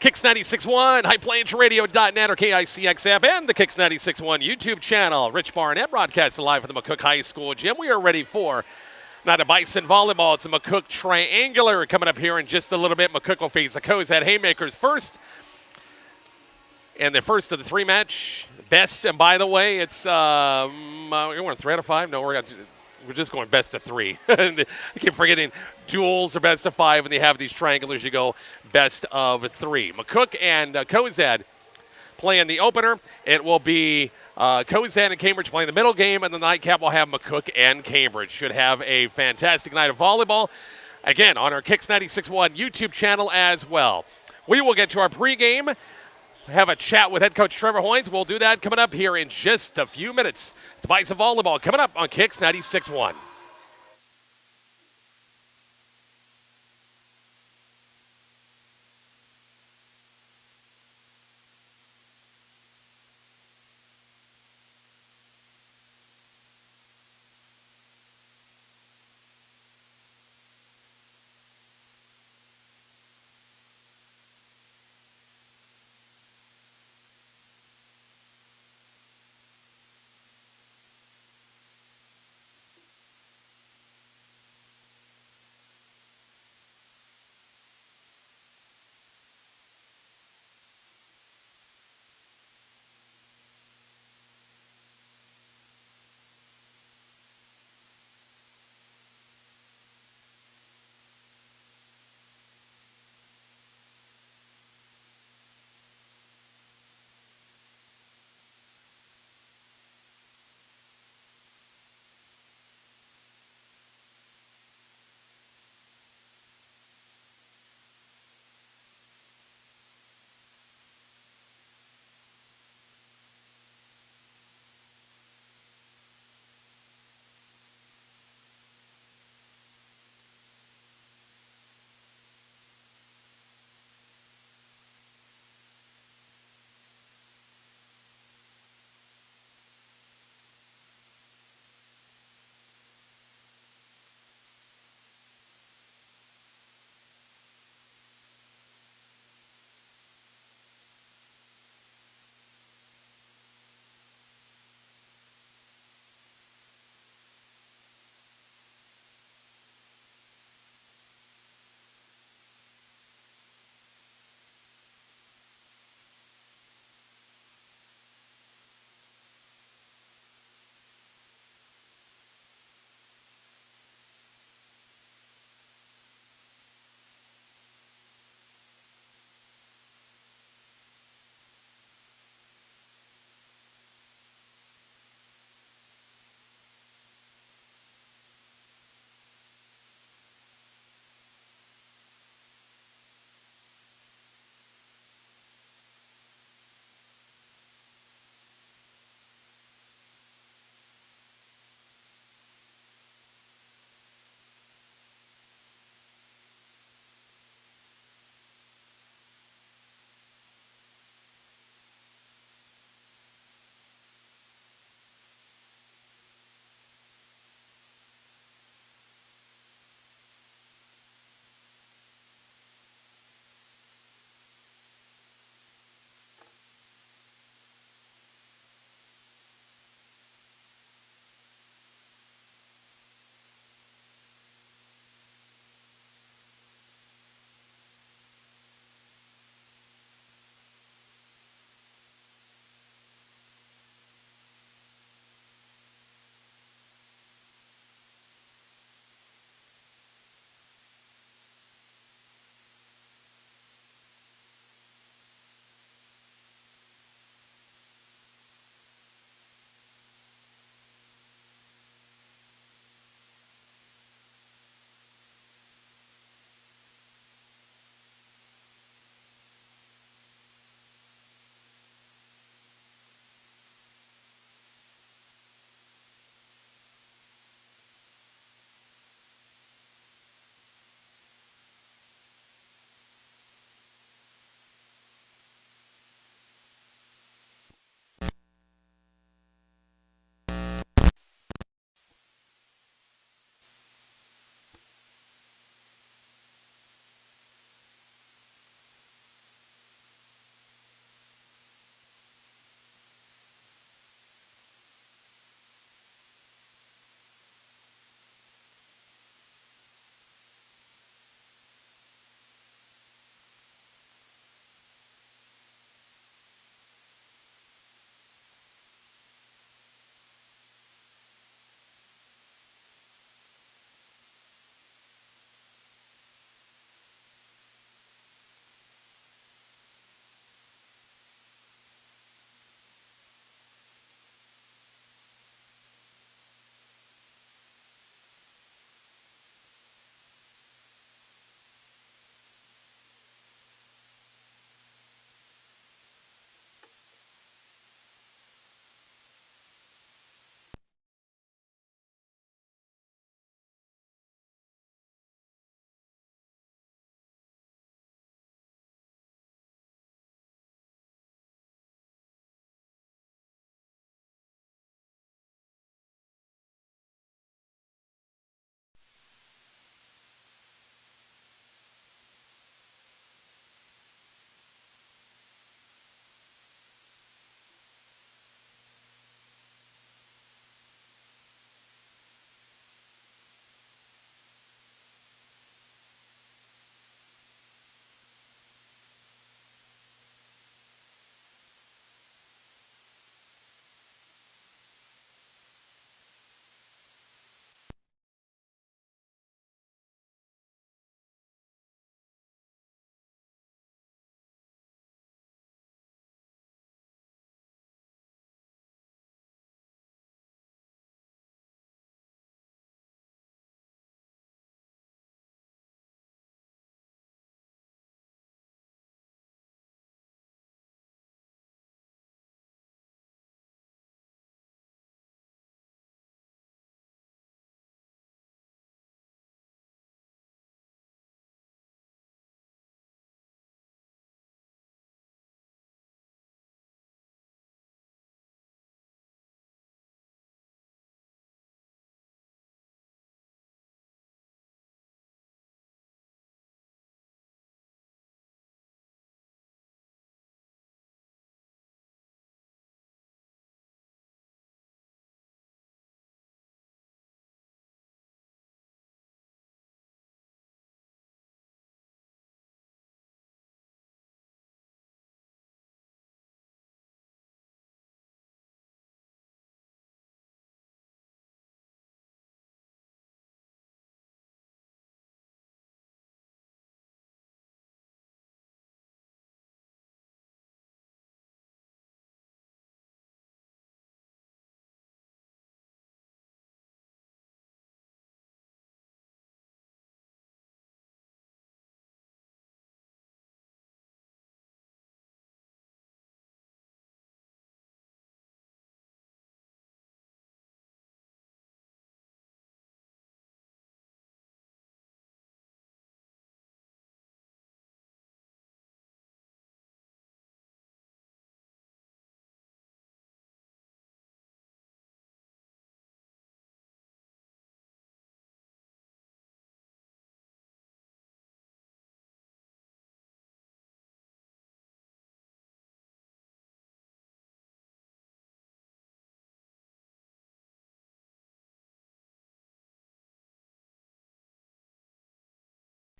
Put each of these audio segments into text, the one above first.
Kicks 96.1, highplansradio.net or KICXF, and the Kicks 96.1 YouTube channel. Rich Barnett broadcasting live from the McCook High School gym. We are ready for not a Bison volleyball. It's a McCook triangular coming up here in just a little bit. McCook will face the Cozad Haymakers first. And the first of the three-match best. And by the way, it's we're 3 out of 5. No, we're just going best of 3. I keep forgetting duels are best of 5, and they have these triangulars. You go best of 3. McCook and Cozad playing the opener. It will be Cozad and Cambridge playing the middle game, and the nightcap will have McCook and Cambridge. Should have a fantastic night of volleyball. Again, on our Kicks 96.1 YouTube channel as well. We will get to our pregame. Have a chat with head coach Trevor Hoynes. We'll do that coming up here in just a few minutes. It's Bison Volleyball coming up on Kicks 96.1.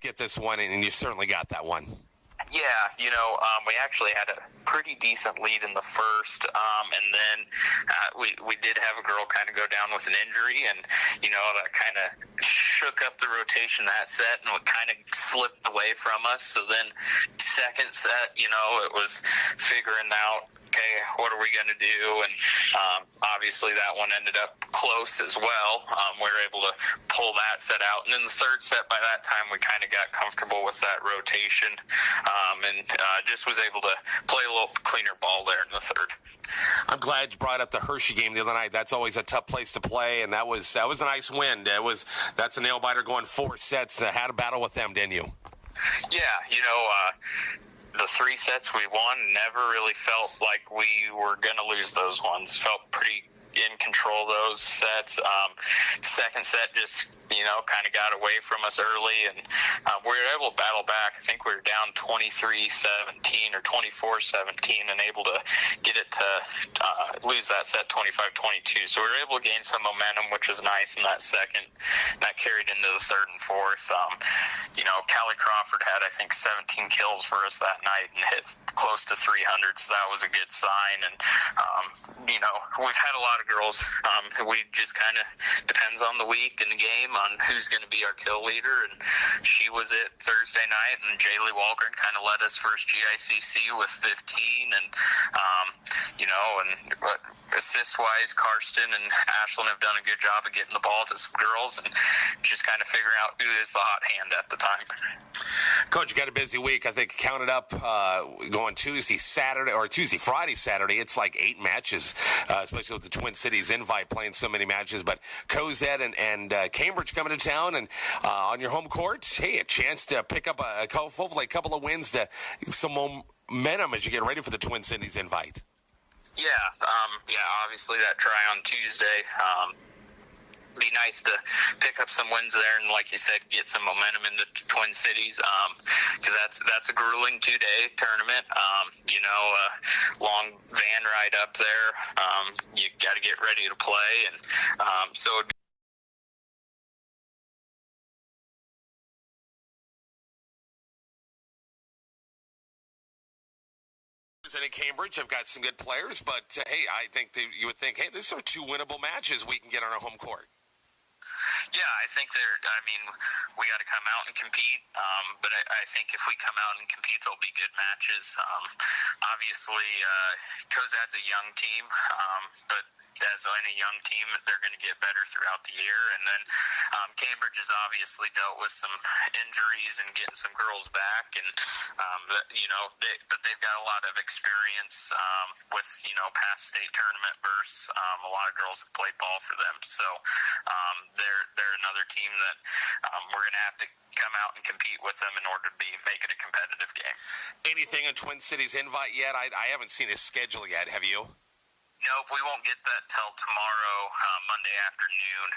get this one, and you certainly got that one. Yeah, we actually had a pretty decent lead in the first, and then we did have a girl kind of go down with an injury, and, that kind of shook up the rotation that set, and it kind of slipped away from us. So then second set, it was figuring out, okay, what are we going to do? And obviously that one ended up close as well. We were able to pull that set out. And then the third set, by that time, we kind of got comfortable with that rotation and just was able to play a little cleaner ball there in the third. I'm glad you brought up the Hershey game the other night. That's always a tough place to play, and that was a nice win. That's a nail-biter going 4 sets. Had a battle with them, didn't you? Yeah, the 3 sets we won never really felt like we were going to lose those ones. Felt pretty in control those sets. Second set just, kind of got away from us early, and we were able to battle back. I think we were down 23-17 or 24-17 and able to get it to lose that set 25-22. So we were able to gain some momentum, which was nice in that second. That carried into the third and fourth. Callie Crawford had, I think, 17 kills for us that night and hit close to 300, so that was a good sign. And, we've had a lot of girls. We just kind of depends on the week and the game on who's going to be our kill leader, and she was it Thursday night, and Jaylee Walgren kind of led us first GICC with 15, and assist-wise, Karsten and Ashlyn have done a good job of getting the ball to some girls and just kind of figuring out who is the hot hand at the time. Coach, you got a busy week. I think counted up going Friday, Saturday. It's like 8 matches, especially with the Twin Cities Invite playing so many matches. But Cozad and Cambridge coming to town, and on your home court, hey, a chance to pick up hopefully a couple of wins to some momentum as you get ready for the Twin Cities Invite. Yeah, obviously that try on Tuesday. Be nice to pick up some wins there and, like you said, get some momentum in the Twin Cities, because that's a grueling 2-day tournament. Long van ride up there. You got to get ready to play, and so. In Cambridge, I've got some good players, but hey, I think you would think, hey, these are 2 winnable matches we can get on our home court. Yeah, I think we got to come out and compete, but I think if we come out and compete, there'll be good matches. Obviously, Cozad's a young team, but as any young team, they're going to get better throughout the year. And then Cambridge has obviously dealt with some injuries and getting some girls back, and but they've got a lot of experience with past state tournament bursts. A lot of girls have played ball for them, so they're another team that we're going to have to come out and compete with them in order to make it a competitive game. Anything in Twin Cities Invite yet? I haven't seen his schedule yet. Have you? Nope, we won't get that till tomorrow, Monday afternoon.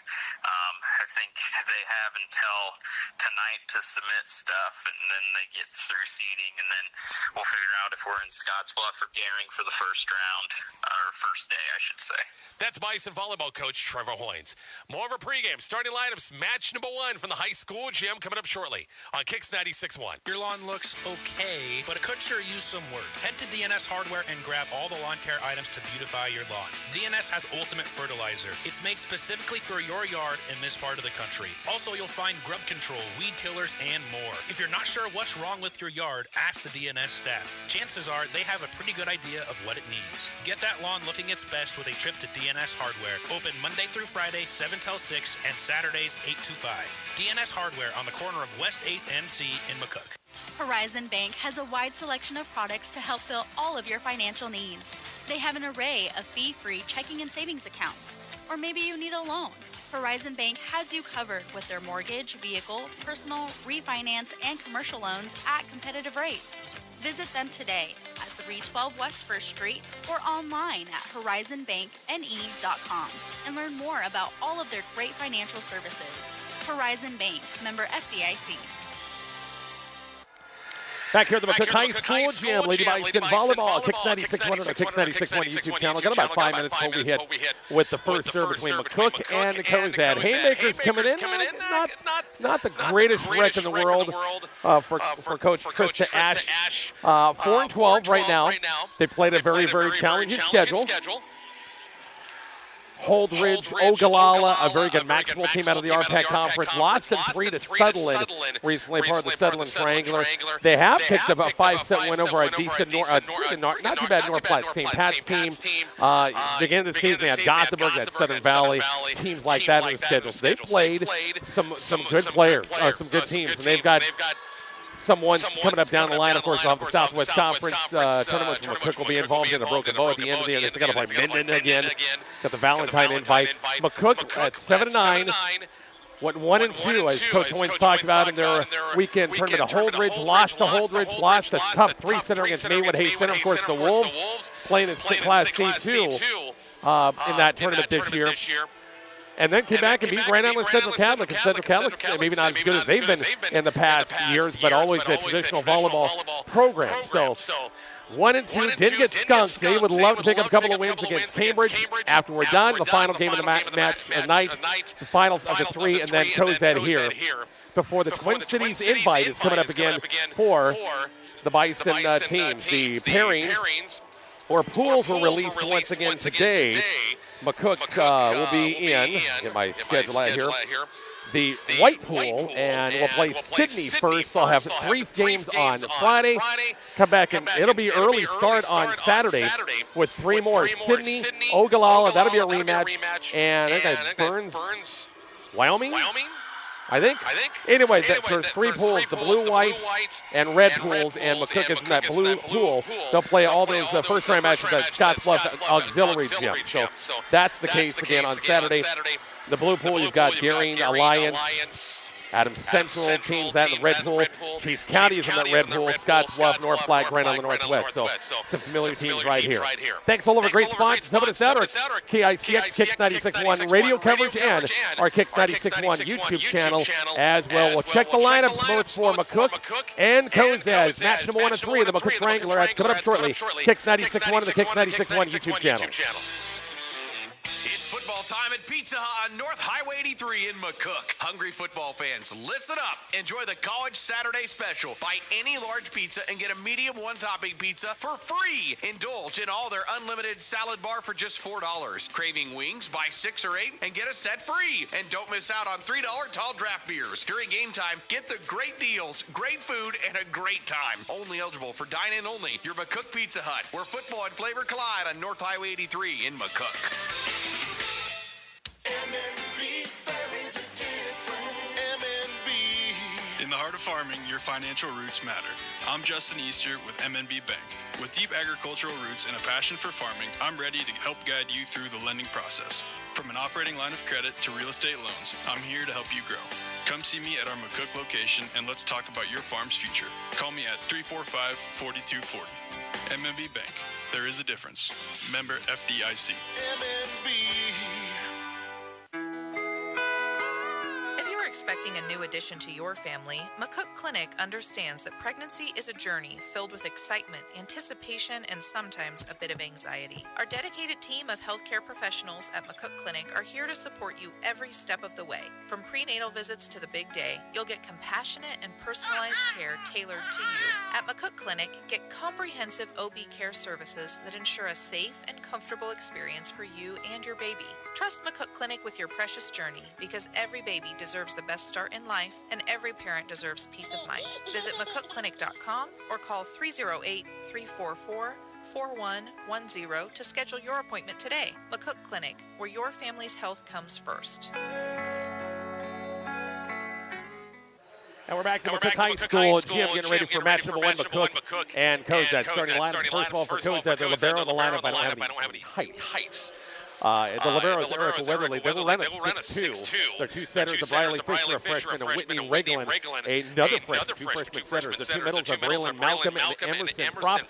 I think they have until tonight to submit stuff, and then they get through seeding, and then we'll figure out if we're in Scottsbluff or Gehring for the first round, or first day, I should say. That's Bison Volleyball coach Trevor Hoynes. More of a pregame starting lineups, match number 1 from the high school gym coming up shortly on Kicks 96.1. Your lawn looks okay, but it could sure use some work. Head to DNS Hardware and grab all the lawn care items to beautify your lawn. DNS has Ultimate Fertilizer. It's made specifically for your yard in this part of the country. Also, you'll find grub control, weed killers, and more. If you're not sure what's wrong with your yard, ask the DNS staff. Chances are they have a pretty good idea of what it needs. Get that lawn looking its best with a trip to DNS Hardware. Open Monday through Friday, 7 till 6, and Saturdays, 8 to 5. DNS Hardware on the corner of West 8th and C in McCook. Horizon Bank has a wide selection of products to help fill all of your financial needs. They have an array of fee-free checking and savings accounts. Or maybe you need a loan. Horizon Bank has you covered with their mortgage, vehicle, personal, refinance, and commercial loans at competitive rates. Visit them today at 312 West 1st Street or online at horizonbankne.com and learn more about all of their great financial services. Horizon Bank, member FDIC. Back here at the McCook High School Gym, Lady Bison Volleyball, Kicks 96.1 on the Kicks 96.1 YouTube channel. Got about 5 minutes before we hit with the first serve between McCook and Cozad. Haymakers coming in, not the greatest stretch in the world for Coach Krista Ash. 4-12 right now. They played a very, very challenging schedule. Holdridge, Ogallala, a very good Maxwell team out of the RPAC Conference. Lost in 3 to Sutherland, recently part of the Sutherland Triangular. They have picked up a 5-set win over a decent, not too bad North Platte St. Pat's team. Beginning of the season, they had Gothenburg, they had Southern Valley, teams like that in the schedule. So they played some good players, some good teams, and they've got someone coming up down the line, of course, off the Southwest Conference tournament. McCook will be involved in a broken bow at the end of the year. They got to play Minden again. Got the Valentine invite. McCook at 7-9. Went 1-2, as Coach Owens talked about in their weekend tournament. Holdridge lost to Holdridge, lost a tough 3-setter against Maywood Hay Center. Of course, the Wolves playing in Class C2 in that tournament this year. And then came back and beat Grand Island Central Catholic. And Central Catholic, maybe not as good as they've been in the past years, but always a traditional volleyball program. So 1-2, didn't get skunked. They would love to pick up a couple of wins against Cambridge. After we're done, the final game of the match at night, the finals of the 3, and then Cozad here. Before the Twin Cities invite is coming up again for the Bison teams. The pairings or pools were released once again today. McCook will be in, get my schedule out here, the white pool, and we'll play Sydney first. They'll have 3 games on Friday. Come back, and it'll be early start on Saturday with 3 more. Sydney, Ogallala, that'll be a rematch. And I think Burns, Wyoming? I think. Anyway, there's 3 pools, the blue, white, and red pools, and McCook is in that blue pool. They'll play all those first-round matches at Scottsbluff Auxiliary Gym. So that's the case again on Saturday. The blue pool, you've got Deering, Alliance, Adams Central teams that in the red pool. Peace County is in that red pool. Scottsbluff, North Platte, Grand Island Northwest. So some familiar teams right here. Thanks all of our great sponsors helping us out. Our KICX Kicks 96.1 radio coverage and our Kicks 96.1 YouTube channel as well. We'll check the lineups both for McCook and Cozad. Match number 1 and 3 of the McCook Triangular. That's coming up shortly. Kicks 96.1 and the Kicks 96.1 YouTube channel. It's football time at Pizza Hut on North Highway 83 in McCook. Hungry football fans, listen up. Enjoy the College Saturday Special. Buy any large pizza and get a medium one-topping pizza for free. Indulge in all their unlimited salad bar for just $4. Craving wings? Buy 6 or 8 and get a set free. And don't miss out on $3 tall draft beers. During game time, get the great deals, great food, and a great time. Only eligible for dine-in only. Your McCook Pizza Hut, where football and flavor collide on North Highway 83 in McCook. MNB, there is a difference. MNB. In the heart of farming, your financial roots matter. I'm Justin Easter with MNB Bank. With deep agricultural roots and a passion for farming, I'm ready to help guide you through the lending process. From an operating line of credit to real estate loans, I'm here to help you grow. Come see me at our McCook location and let's talk about your farm's future. Call me at 345-4240. MNB Bank. There is a difference. Member FDIC. MNB. Expecting a new addition to your family, McCook Clinic understands that pregnancy is a journey filled with excitement, anticipation, and sometimes a bit of anxiety. Our dedicated team of healthcare professionals at McCook Clinic are here to support you every step of the way. From prenatal visits to the big day, you'll get compassionate and personalized care tailored to you. At McCook Clinic, get comprehensive OB care services that ensure a safe and comfortable experience for you and your baby. Trust McCook Clinic with your precious journey because every baby deserves the best start in life and every parent deserves peace of mind. Visit McCookClinic.com or call 308-344-4110 to schedule your appointment today. McCook Clinic, where your family's health comes first. And we're back to McCook High School Gym, getting ready for match number 1, McCook and Cozad. Starting lineup, first of all, for Cozad, the libero in the lineup. I don't have any heights. The liberos, Erica Weatherly, they will run a 6-2. Their two setters are Briley Fisher, a freshman, and Whitney Reglin, another freshman. Two freshman setters. The two middles are Braylon Malcolm and Emerson Prop,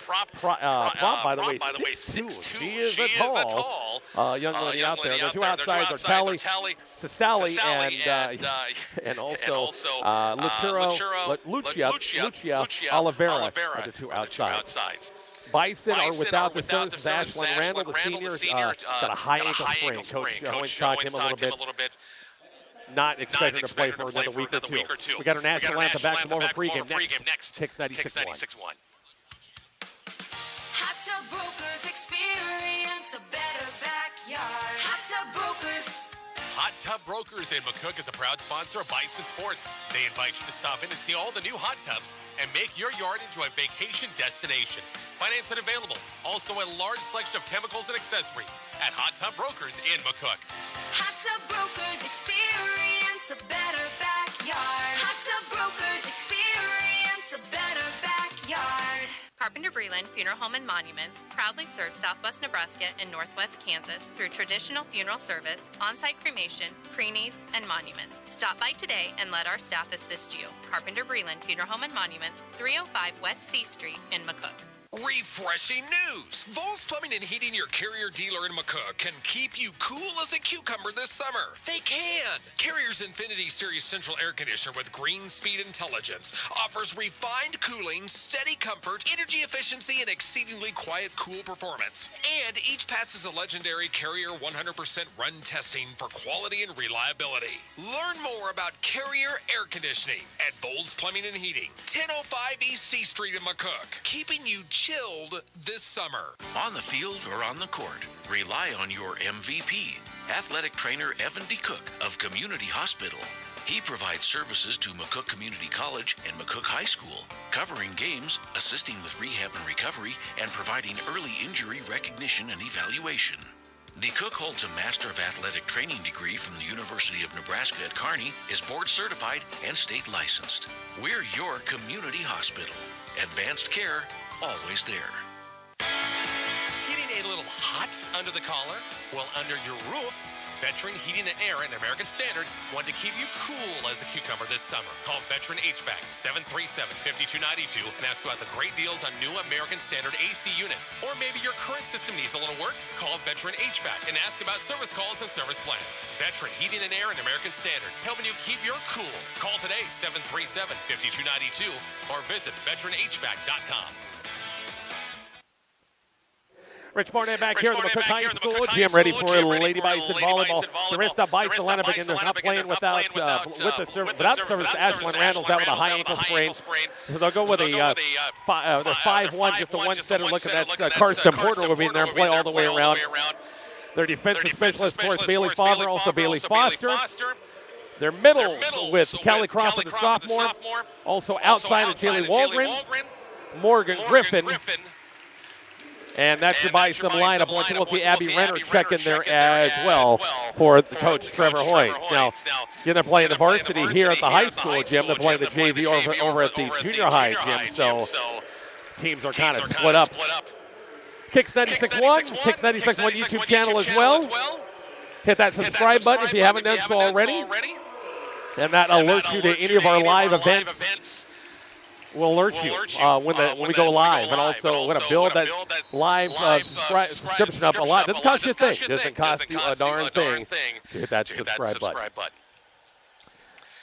by the way, 6'2". She is a tall young lady out there. The two outsides are Tally Sally and also Lucia Oliveira are the two outsides. Bison are without the services. Ashlyn Randall, the senior, got a high ankle sprain. Coach Owens talked him a little bit. Not expected to play for another week or two. We got our national anthem back from over pregame next. Kicks 96.1. Hot Tub Brokers, experience a better backyard. Hot Tub Brokers. Hot Tub Brokers in McCook is a proud sponsor of Bison Sports. They invite you to stop in and see all the new hot tubs and make your yard into a vacation destination. Financing available. Also a large selection of chemicals and accessories at Hot Tub Brokers in McCook. Hot Tub Brokers, experience a better backyard. Hot Tub Brokers, experience a better backyard. Carpenter Breland Funeral Home and Monuments proudly serves Southwest Nebraska and Northwest Kansas through traditional funeral service, on-site cremation, pre-needs, and monuments. Stop by today and let our staff assist you. Carpenter Breland Funeral Home and Monuments, 305 West C Street in McCook. Refreshing news! Vols Plumbing and Heating, your Carrier dealer in McCook, can keep you cool as a cucumber this summer. They can! Carrier's Infinity Series Central Air Conditioner with Green Speed Intelligence offers refined cooling, steady comfort, energy efficiency, and exceedingly quiet, cool performance. And each passes a legendary Carrier 100% run testing for quality and reliability. Learn more about Carrier Air Conditioning at Vols Plumbing and Heating, 1005 East C Street in McCook, keeping you chilled this summer. On the field or on the court, rely on your MVP, athletic trainer Evan D. Cook of Community Hospital. He provides services to McCook Community College and McCook High School, covering games, assisting with rehab and recovery, and providing early injury recognition and evaluation. D. Cook holds a Master of Athletic Training degree from the University of Nebraska at Kearney, is board certified and state licensed. We're your community hospital. Advanced care, always there. Getting a little hot under the collar? Well, under your roof, Veteran Heating and Air and American Standard want to keep you cool as a cucumber this summer. Call Veteran HVAC 737-5292 and ask about the great deals on new American Standard AC units. Or maybe your current system needs a little work? Call Veteran HVAC and ask about service calls and service plans. Veteran Heating and Air and American Standard, helping you keep your cool. Call today 737-5292 or visit veteranhvac.com. Rich Barnett back here at the McCook High School gym, ready for Lady Bison volleyball. The rest of Bison lineup again. They're not playing without service. Ashlyn Randall's out with a high ankle sprain. So they'll go with a 5-1, just a one-setter. Looking at Karsten Porter will be in there and play all the way around. Their defensive specialist, of course, Bailey Favre, also Bailey Foster. Their middle with Callie Crawford, the sophomore. Also outside of Taylor Walgren, Morgan Griffin. And that's your Bison lineup. Once we'll see Abby Renner check in there as well for Coach Trevor Hoyt. Now, they're playing the varsity here at the high school gym. They're playing the JV over at the junior high gym. So teams are kind of split up. Kicks 96.1, Kicks 96.1 YouTube channel as well. Hit that subscribe button if you haven't done so already. And that alerts you to any of our live events. We'll alert you when we go live, and also we're going to build that live subscription up a lot. Doesn't cost you a thing. Doesn't cost you a darn thing to hit that subscribe button.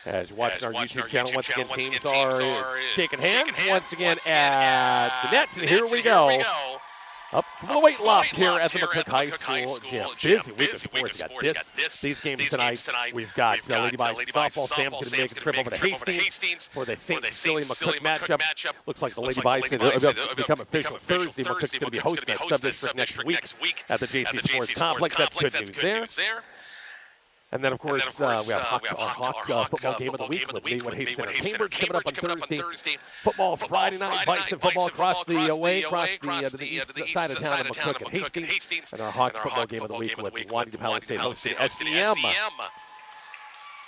As you're watching our YouTube channel, once again, teams are shaking hands once again at the net, and here we go. Up from the weight loft here at the McCook High School gym. Busy week of sports. We got these games tonight. We've got Lady Bison softball. Sam's going to make a trip over to Hastings for the St. Cecilia McCook matchup. Looks like the Lady Bison will become official Thursday. McCook's going to be hosting that sub-district next week at the JC Sports Complex. That's good news there. And then, of course, we have our Hawk football game of the week with Maywood Hastings Center Cambridge coming up on Thursday. Football Friday night, Bison football across the east side of town of McCook and Hastings. And our Hawk football game of the week with Juanita Palisades State hosting SCM.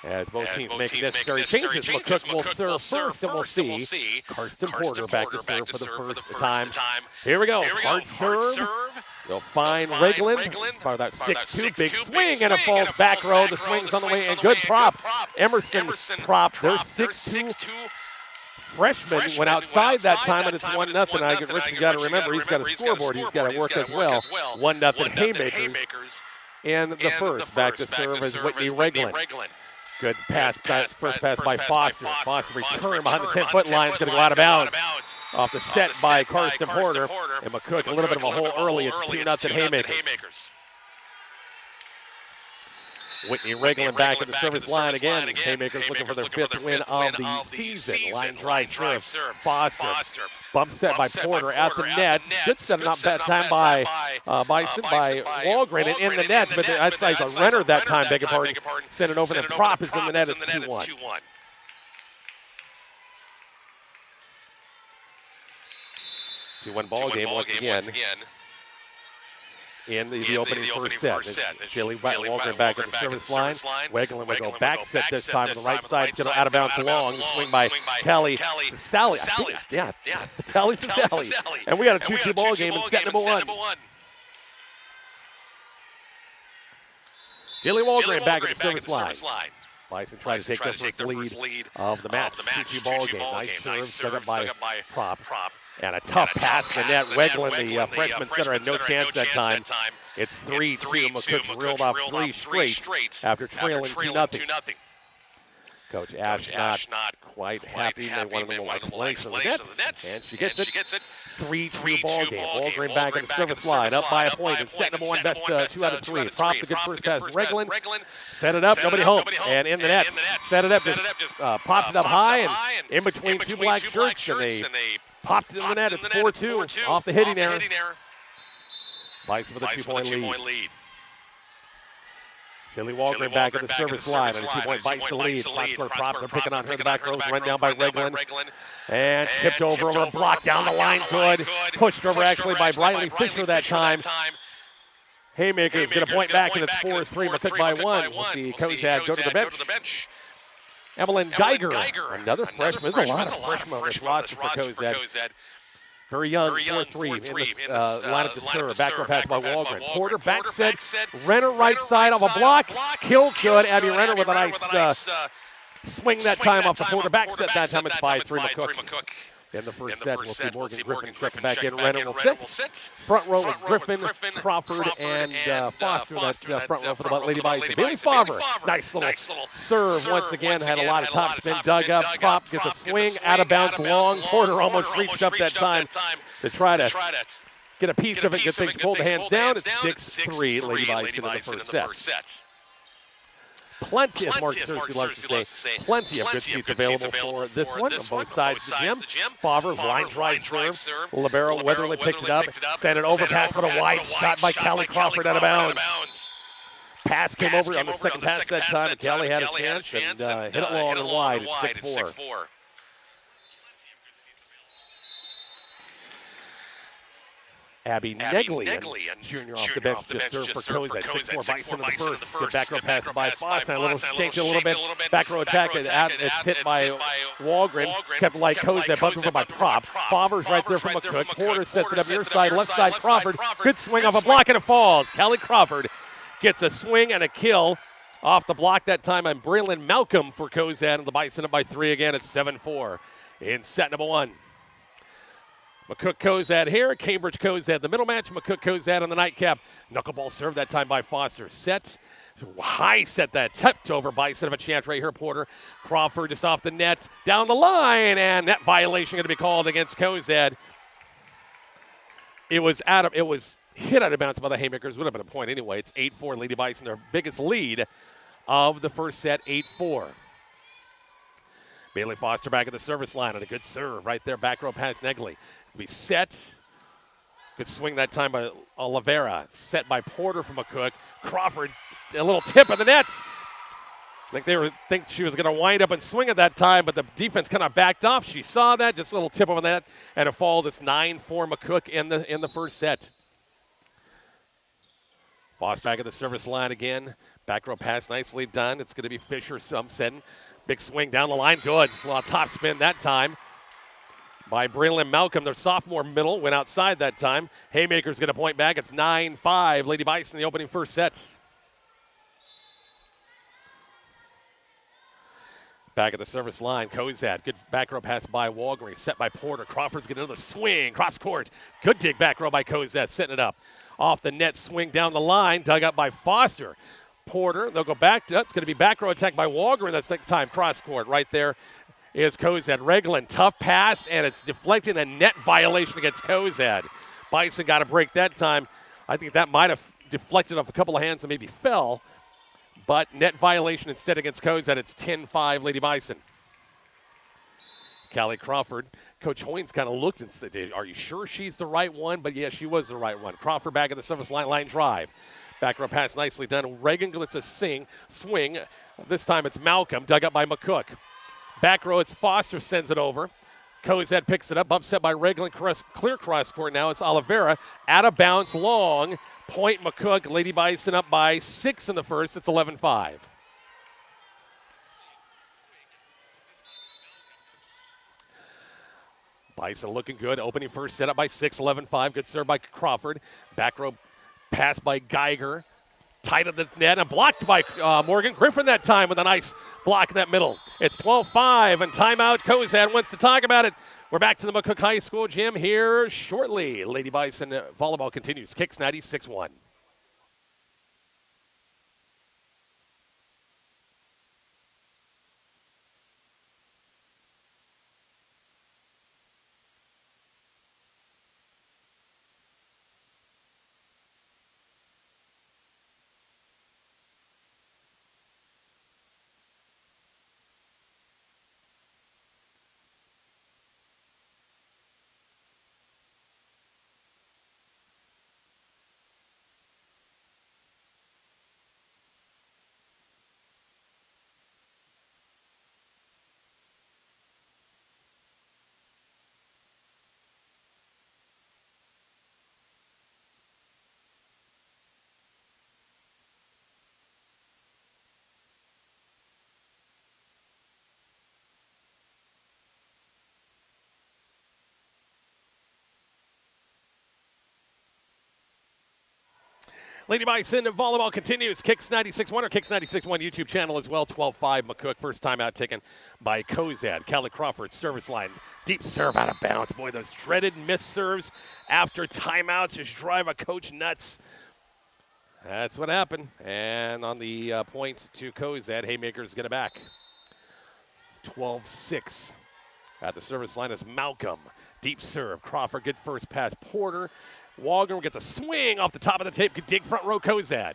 As both teams make necessary changes, McCook will serve first, and we'll see Karsten Porter back to serve for the first time. Here we go. Hard serve They'll find Regland. Part of that 6-2 big swing, and it falls back row. The swing's on the way, and good prop. Emerson prop. Their 6-2 freshman went outside that time, and it's 1-0. I get Rich, you got to remember, he's got a scoreboard he's got to work as well. 1-0 Haymakers in the first. Back to serve is Whitney Regland. Good pass, first pass by Foster. Foster return behind the 10-foot line. It's going to go out of bounds. Off the set by Karsten Porter. And McCook, a little bit of a hole early. It's 2-0 Haymakers. Whitney Regland back at the service line again. Haymakers looking for their 5th win of the season. Line drive serve. Foster. Bump set by Porter at the net. Good set, not bad time by Bison, by Walgren, and in the net. But that's like a runner that time, beg your pardon. Sent it over, the prop is in the net. It's 2-1. 2-1 ball game once again. In the opening first set. Chili Walgren back at the service line. Wegland will go back set this time on the right side. It's going to out of bounds long. Swing by Tally. Sally. Yeah. Tally to Sally. And we got a 2-2 ball game in set number 1. Chili Walgren back at the service line. Bison trying to take the first lead of the match. 2-2 ball game. Nice serve set up by Prop. And a tough pass to the net. Wegland, the freshman center, had no chance that time. It's 3-2. McCook reeled off 3 straight after trailing 2-0. Coach Ash not quite happy. They want a little explanation of the nets. And she gets it. 3-2 ball game. Walgren back in the service line. Up by a point. And set number 1, best 2 out of 3. Prop the good first pass. Regland set it up. Nobody home. And in the net. Set it up. Just popped it up high. And in between 2 black shirts. And they popped it in the net. It's 4-2 off the hitting error. Bison with a 2-point lead. Chili Walgren back at the service line. And a 2-point Bison lead. Prop, they're picking on her in the back row. Run down by Regland. And tipped over a block down the line. Good. Pushed over actually by Briley Fisher that time. Haymakers get a point back, and it's 4-3. McCook by 1. We'll see Cozad go to the bench. Evelyn Geiger, another freshman. There's a lot of freshmen on this roster for Cozad. Very young, 4-3 in the lineup to serve. Back row pass by Walgren. Porter back set. Renner right side off a block. Killed good. Abby Renner with a nice swing that time off the Porter back set. That time it's 5-3 McCook. In the first set, we'll see Morgan Griffin checking back in. Renner will sit. Front row with Griffin, Crawford, and Foster. That's front row for the Lady Bison. Bailey Favre, nice little serve once again. Had a lot of top spin, dug up. Prop gets a swing, out of bounds long. Porter almost reached up that time to try to get a piece of it, get things pulled the hands down. It's 6-3 Lady Bison in the first set. Plenty, as Mark Cersei loves to say, plenty of good seats available for this one on both sides of the gym. Favre, line drive serve. Libero Weatherly picked it up, sent it over, pass for a wide shot by Callie Crawford out of bounds. Pass came over on the second pass that time, and Callie had a chance and hit it long and wide. It's 6-4. Abby Negley, junior off the bench, just served for Cozad. 6-4 Bison in the first. Good back row pass by Foster. Changed it a little bit. Back row attack. It's hit by Walgren. Kept like Cozad. Bumped over by Prop. Favre's right there from McCook. Porter sets it up near side. Left side Crawford. Good swing off a block and it falls. Callie Crawford gets a swing and a kill off the block that time. I'm Braylon Malcolm for Cozad, and the Bison up by 3 again. It's 7-4 in set number 1. McCook Cozad here. Cambridge Cozad the middle match. McCook Cozad on the nightcap. Knuckleball served that time by Foster. Set. High set that. Tipped over. Bison of a chance right here. Porter. Crawford just off the net. Down the line. And net violation going to be called against Cozad. It was hit out of bounds by the Haymakers. Would have been a point anyway. It's 8-4 Lady Bison. Their biggest lead of the first set. 8-4. Bailey Foster back at the service line on a good serve right there. Back row pass Negley. Be set. Good swing that time by Oliveira. Set by Porter from McCook. Crawford, a little tip of the net. Think she was going to wind up and swing at that time, but the defense kind of backed off. She saw that, just a little tip of the net, and it falls. It's 9-4 McCook in the first set. Foster back at the service line again. Back row pass nicely done. It's going to be Fisher setting. Big swing down the line. Good. A lot of top spin that time. by Braylon Malcolm. Their sophomore middle went outside that time. Haymaker's going to point back. It's 9-5. Lady Bison in the opening first set. Back at the service line, Cozad. Good back row pass by Walgreens. Set by Porter. Crawford's getting another swing. Cross court. Good dig back row by Cozad. Setting it up. Off the net, swing down the line. Dug up by Foster. Porter, they'll go back. It's going to be back row attack by Walgreens. That's the time. Cross court right there is Cozad. Reglan, tough pass, and it's deflecting a net violation against Cozad. Bison got a break that time. I think that might have deflected off a couple of hands and maybe fell. But net violation instead against Cozad. It's 10-5 Lady Bison. Callie Crawford. Coach Hoynes kind of looked and said, are you sure she's the right one? But yes, she was the right one. Crawford back at the service line drive. Back row pass nicely done. Reagan gets a swing. This time it's Malcolm, dug up by McCook. Back row, it's Foster sends it over. Cozad picks it up, upset by Reglan. Clear cross court now. It's Oliveira. Out of bounds, long. Point McCook. Lady Bison up by 6 in the first. It's 11-5. Bison looking good. Opening first set up by 6, 11-5. Good serve by Crawford. Back row pass by Geiger. Tight of the net and blocked by Morgan Griffin that time with a nice block in that middle. It's 12-5 and timeout. Cozad wants to talk about it. We're back to the McCook High School gym here shortly. Lady Bison volleyball continues. Kicks 96-1. Lady Bison volleyball continues. Kicks 96-1 or Kicks 96-1 YouTube channel as well. 12-5 McCook. First timeout taken by Cozad. Callie Crawford, service line. Deep serve out of bounds. Boy, those dreaded missed serves after timeouts just drive a coach nuts. That's what happened. And on the point to Cozad, Haymaker's get it back. 12-6. At the service line is Malcolm. Deep serve. Crawford, good first pass. Porter. Walgren gets a swing off the top of the tape. Good dig front row, Cozad.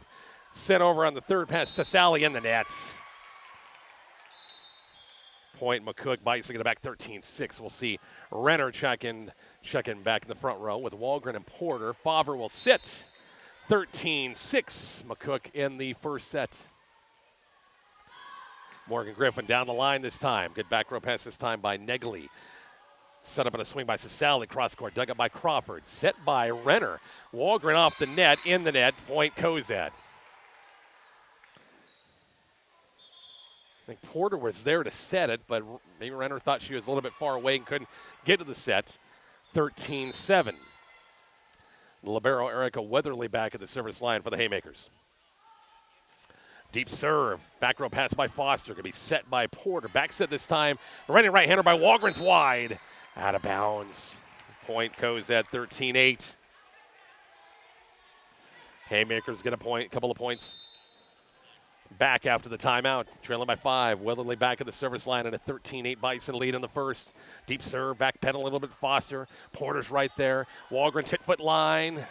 Sent over on the third pass. Sasali in the net. Point McCook. Bison get it back 13-6. We'll see Renner checking back in the front row with Walgren and Porter. Favre will sit. 13-6. McCook in the first set. Morgan Griffin down the line this time. Good back row pass this time by Negley. Set up in a swing by Sasali. Cross court. Dug up by Crawford. Set by Renner. Walgren off the net. In the net. Point Cozad. I think Porter was there to set it, but maybe Renner thought she was a little bit far away and couldn't get to the set. 13-7. The libero Erica Weatherly back at the service line for the Haymakers. Deep serve. Back row pass by Foster. Going to be set by Porter. Back set this time. Running right-hander by Walgren's wide. Out of bounds. Point Cozad 13-8. Haymakers get a couple of points. Back after the timeout. Trailing by 5. Weatherly back at the service line and a 13-8 Bison lead in the first. Deep serve. Back pedal a little bit Foster. Porter's right there. Walgren's hit-foot line.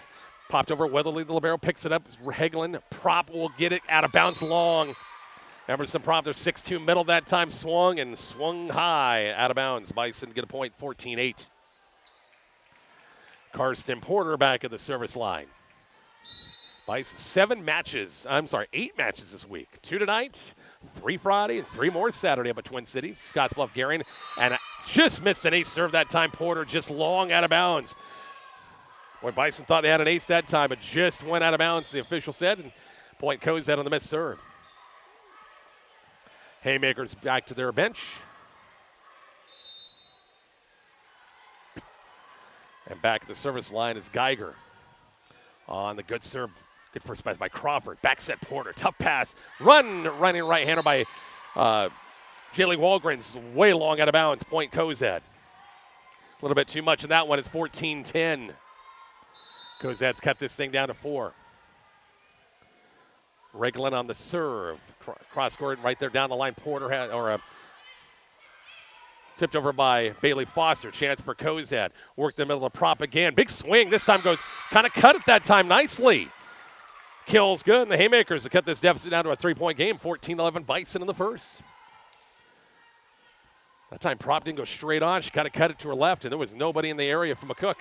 Popped over Weatherly. The libero picks it up. Hagelin. Prop will get it out of bounds long. Emerson Prop, their 6'2 middle that time. Swung high. Out of bounds. Bison get a point. 14-8. Karsten Porter back at the service line. Bison 8 matches this week. 2 tonight, 3 Friday, and 3 more Saturday up at Twin Cities. Scottsbluff Garion. And just missed an ace serve that time. Porter just long out of bounds. Boy, Bison thought they had an ace that time, but just went out of bounds, the official said, and point Cozad on the missed serve. Haymakers back to their bench. And back at the service line is Geiger. On the good serve. Good first pass by Crawford. Back set Porter. Tough pass. Running right-hander by Jaylee Walgren's way long out of bounds. Point Cozad. A little bit too much in that one. It's 14-10. Cozad's cut this thing down to 4. Reglan on the serve. Cross court right there down the line. Porter tipped over by Bailey Foster. Chance for Cozad. Work the middle of the prop again. Big swing. This time goes kind of cut it that time nicely. Kills good. And the Haymakers have cut this deficit down to a 3-point game. 14-11 Bison in the first. That time prop didn't go straight on. She kind of cut it to her left, and there was nobody in the area for McCook.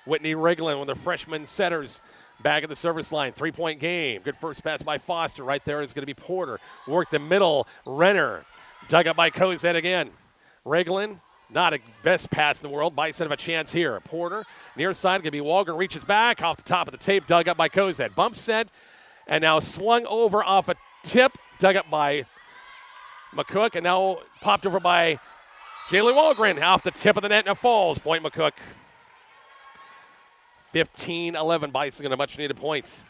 Whitney Reglan, one of the freshman setters, back at the service line. 3-point game. Good first pass by Foster. Right there is going to be Porter. Work the middle. Renner. Dug up by Cozad again. Reglan, not a best pass in the world. Bison have a chance here. Porter, near side, going to be Walgren. Reaches back off the top of the tape. Dug up by Cozad. Bump set, and now swung over off a tip. Dug up by McCook, and now popped over by Jaylee Walgren off the tip of the net, and it falls. Point McCook. 15-11. Bison going to much needed points.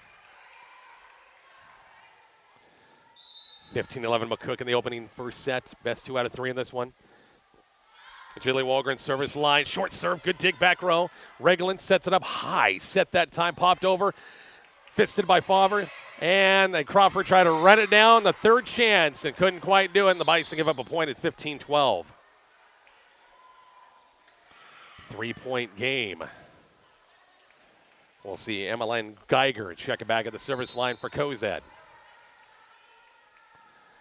15-11 McCook in the opening first set. Best 2 out of 3 in this one. Jaylee Walgren service line. Short serve. Good dig back row. Reglan sets it up high. Set that time. Popped over. Fisted by Favre. And then Crawford tried to run it down. The third chance and couldn't quite do it. And the Bison give up a point at 15-12. 3-point game. We'll see Emmeline Geiger check it back at the service line for Cozad.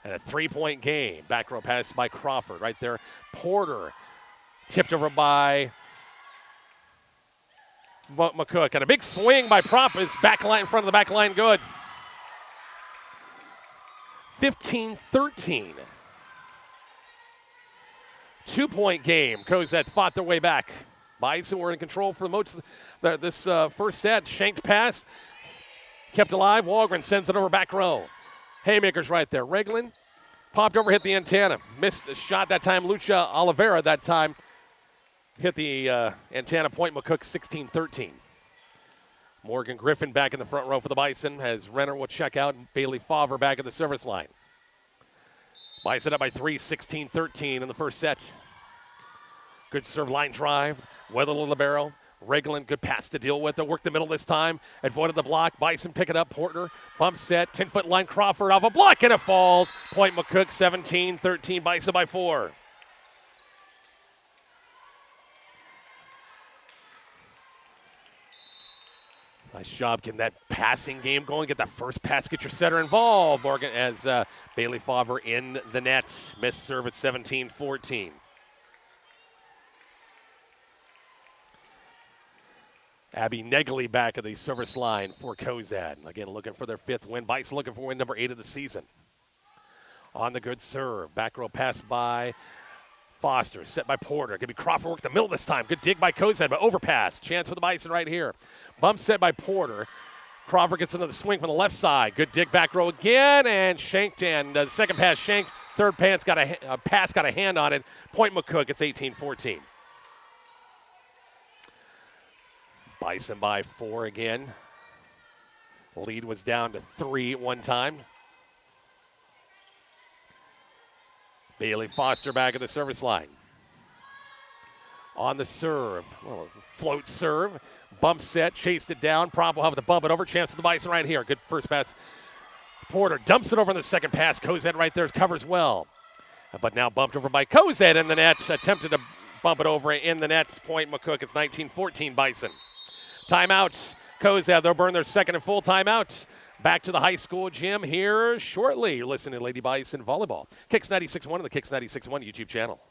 And a 3-point game. Back row pass by Crawford right there. Porter tipped over by McCook. And a big swing by Prop is back line in front of the back line good. 15-13. 2-point game. Cozad fought their way back. Bison were in control for most of this first set. Shanked pass. Kept alive. Walgren sends it over back row. Haymakers right there. Reglan popped over, hit the antenna. Missed a shot that time. Lucha Oliveira that time hit the antenna. Point McCook 16-13. Morgan Griffin back in the front row for the Bison as Renner will check out. Bailey Favre back at the service line. Bison up by 3, 16-13 in the first set. Good serve line drive. Weatherly libero. Reglan, good pass to deal with. They'll work the middle this time. Avoided the block. Bison pick it up. Porter, bump set. 10-foot line. Crawford off a block, and it falls. Point McCook, 17-13. Bison by 4. Nice job getting that passing game going. Get that first pass. Get your setter involved. Morgan as Bailey Favre in the net. Missed serve at 17-14. Abby Negley back at the service line for Cozad. Again, looking for their 5th win. Bison looking for win number 8 of the season. On the good serve. Back row pass by Foster. Set by Porter. Going to be Crawford work the middle this time. Good dig by Cozad, but overpass. Chance for the Bison right here. Bump set by Porter. Crawford gets another swing from the left side. Good dig back row again, and shanked in. The second pass shanked. Third pass got a hand on it. Point McCook. It's 18-14. Bison by 4 again. Lead was down to 3 at one time. Bailey Foster back at the service line. On the serve. Well, float serve. Bump set. Chased it down. Prop will have to bump it over. Chance for the Bison right here. Good first pass. Porter dumps it over in the second pass. Cozad right there covers well. But now bumped over by Cozad in the net. Attempted to bump it over in the net. Point McCook. It's 19-14 Bison. Timeouts. Cozad, they'll burn their second and full timeout. Back to the high school gym here shortly. You're listening to Lady Bison Volleyball. Kicks 96.1 on the Kicks 96.1 YouTube channel.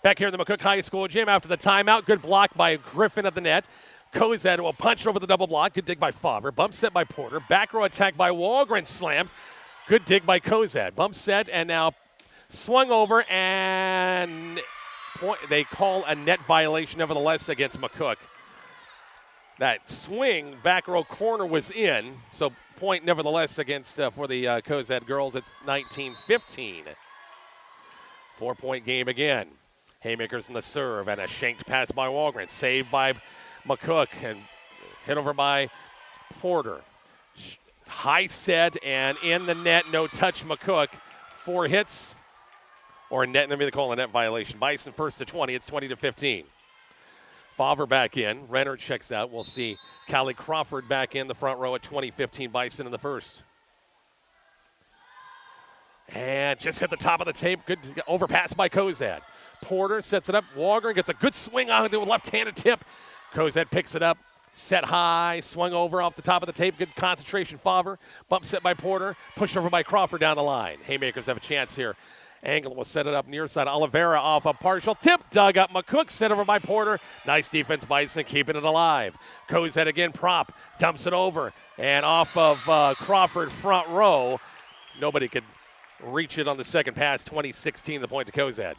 Back here in the McCook High School gym after the timeout. Good block by Griffin at the net. Cozad will punch over the double block. Good dig by Favre. Bump set by Porter. Back row attack by Walgren. Slams. Good dig by Cozad. Bump set and now swung over and they call a net violation nevertheless against McCook. That swing back row corner was in, so point nevertheless against for the Cozad girls at 19-15. 4-point game again. Haymakers in the serve and a shanked pass by Walgren. Saved by McCook and hit over by Porter. High set and in the net, no touch McCook. 4 hits or a net, they call a net violation. Bison first to 20, it's 20-15. Favre back in. Renner checks out. We'll see Callie Crawford back in the front row at 20-15 Bison in the first. And just hit the top of the tape. Good overpass by Cozad. Porter sets it up. Walgren gets a good swing on to a left-handed tip. Cozad picks it up. Set high. Swung over off the top of the tape. Good concentration. Favre. Bump set by Porter. Pushed over by Crawford down the line. Haymakers have a chance here. Angle will set it up near side. Oliveira off a partial tip. Dug up McCook. Set over by Porter. Nice defense, Bison, keeping it alive. Cozad again, prop. Dumps it over. And off of Crawford front row. Nobody could reach it on the second pass. 20-16, the point to Cozad.